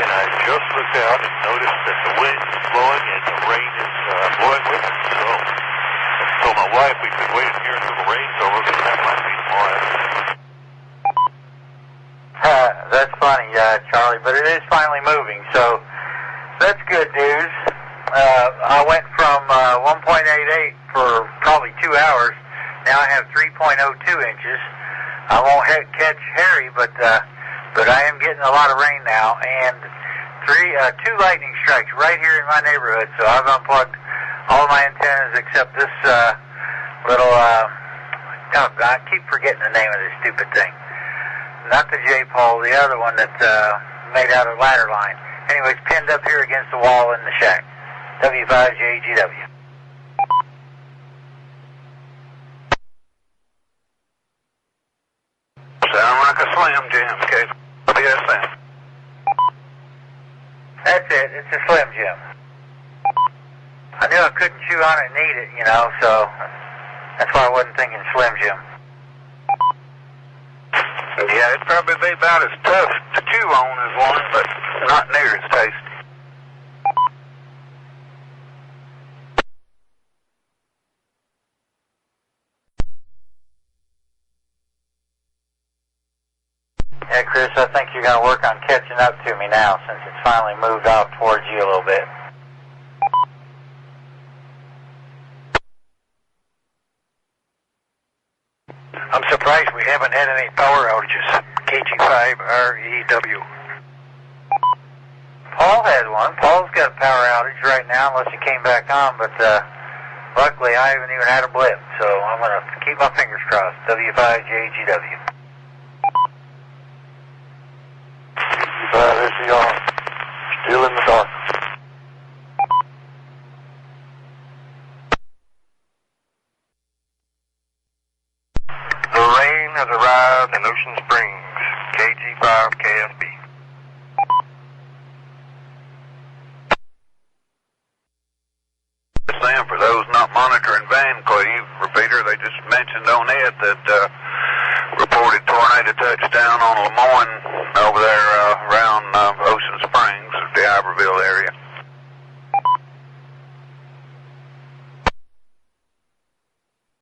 Speaker 6: and I just looked out and noticed that the wind is blowing and the rain is blowing with it. So I told my wife we could wait here until the rain's over, because that might be tomorrow afternoon.
Speaker 3: That's funny, Charlie, but it is finally moving, so that's good news. I went from 1.88 for probably 2 hours. Now I have 3.02 inches. I won't catch Harry, but I am getting a lot of rain now, and two lightning strikes right here in my neighborhood. So I've unplugged all my antennas except this little. I keep forgetting the name of this stupid thing. Not the J-pole, the other one that's made out of ladder line. Anyways, pinned up here against the wall in the shack. W5JGW.
Speaker 12: Sound like a Slim Jim, okay? WSM.
Speaker 3: That's it. It's a Slim Jim. I knew I couldn't chew on it and eat it, so that's why I wasn't thinking Slim Jim.
Speaker 12: Yeah, it'd probably be about as tough to chew on as one, but not near as tasty.
Speaker 3: Yeah, Chris, I think you're going to work on catching up to me now since it's finally moved off towards you a little bit.
Speaker 12: I'm surprised we haven't had any power outages. KG5REW.
Speaker 3: Paul had one. Paul's got a power outage right now unless he came back on, but luckily I haven't even had a blip, so I'm going to keep my fingers crossed. W5JGW.
Speaker 12: train has arrived in Ocean Springs, KG5KFB.
Speaker 14: Sam, for those not monitoring Van Cleve repeater, they just mentioned on it that reported tornado touchdown on Lemoyne over there around Ocean Springs, the Iberville area.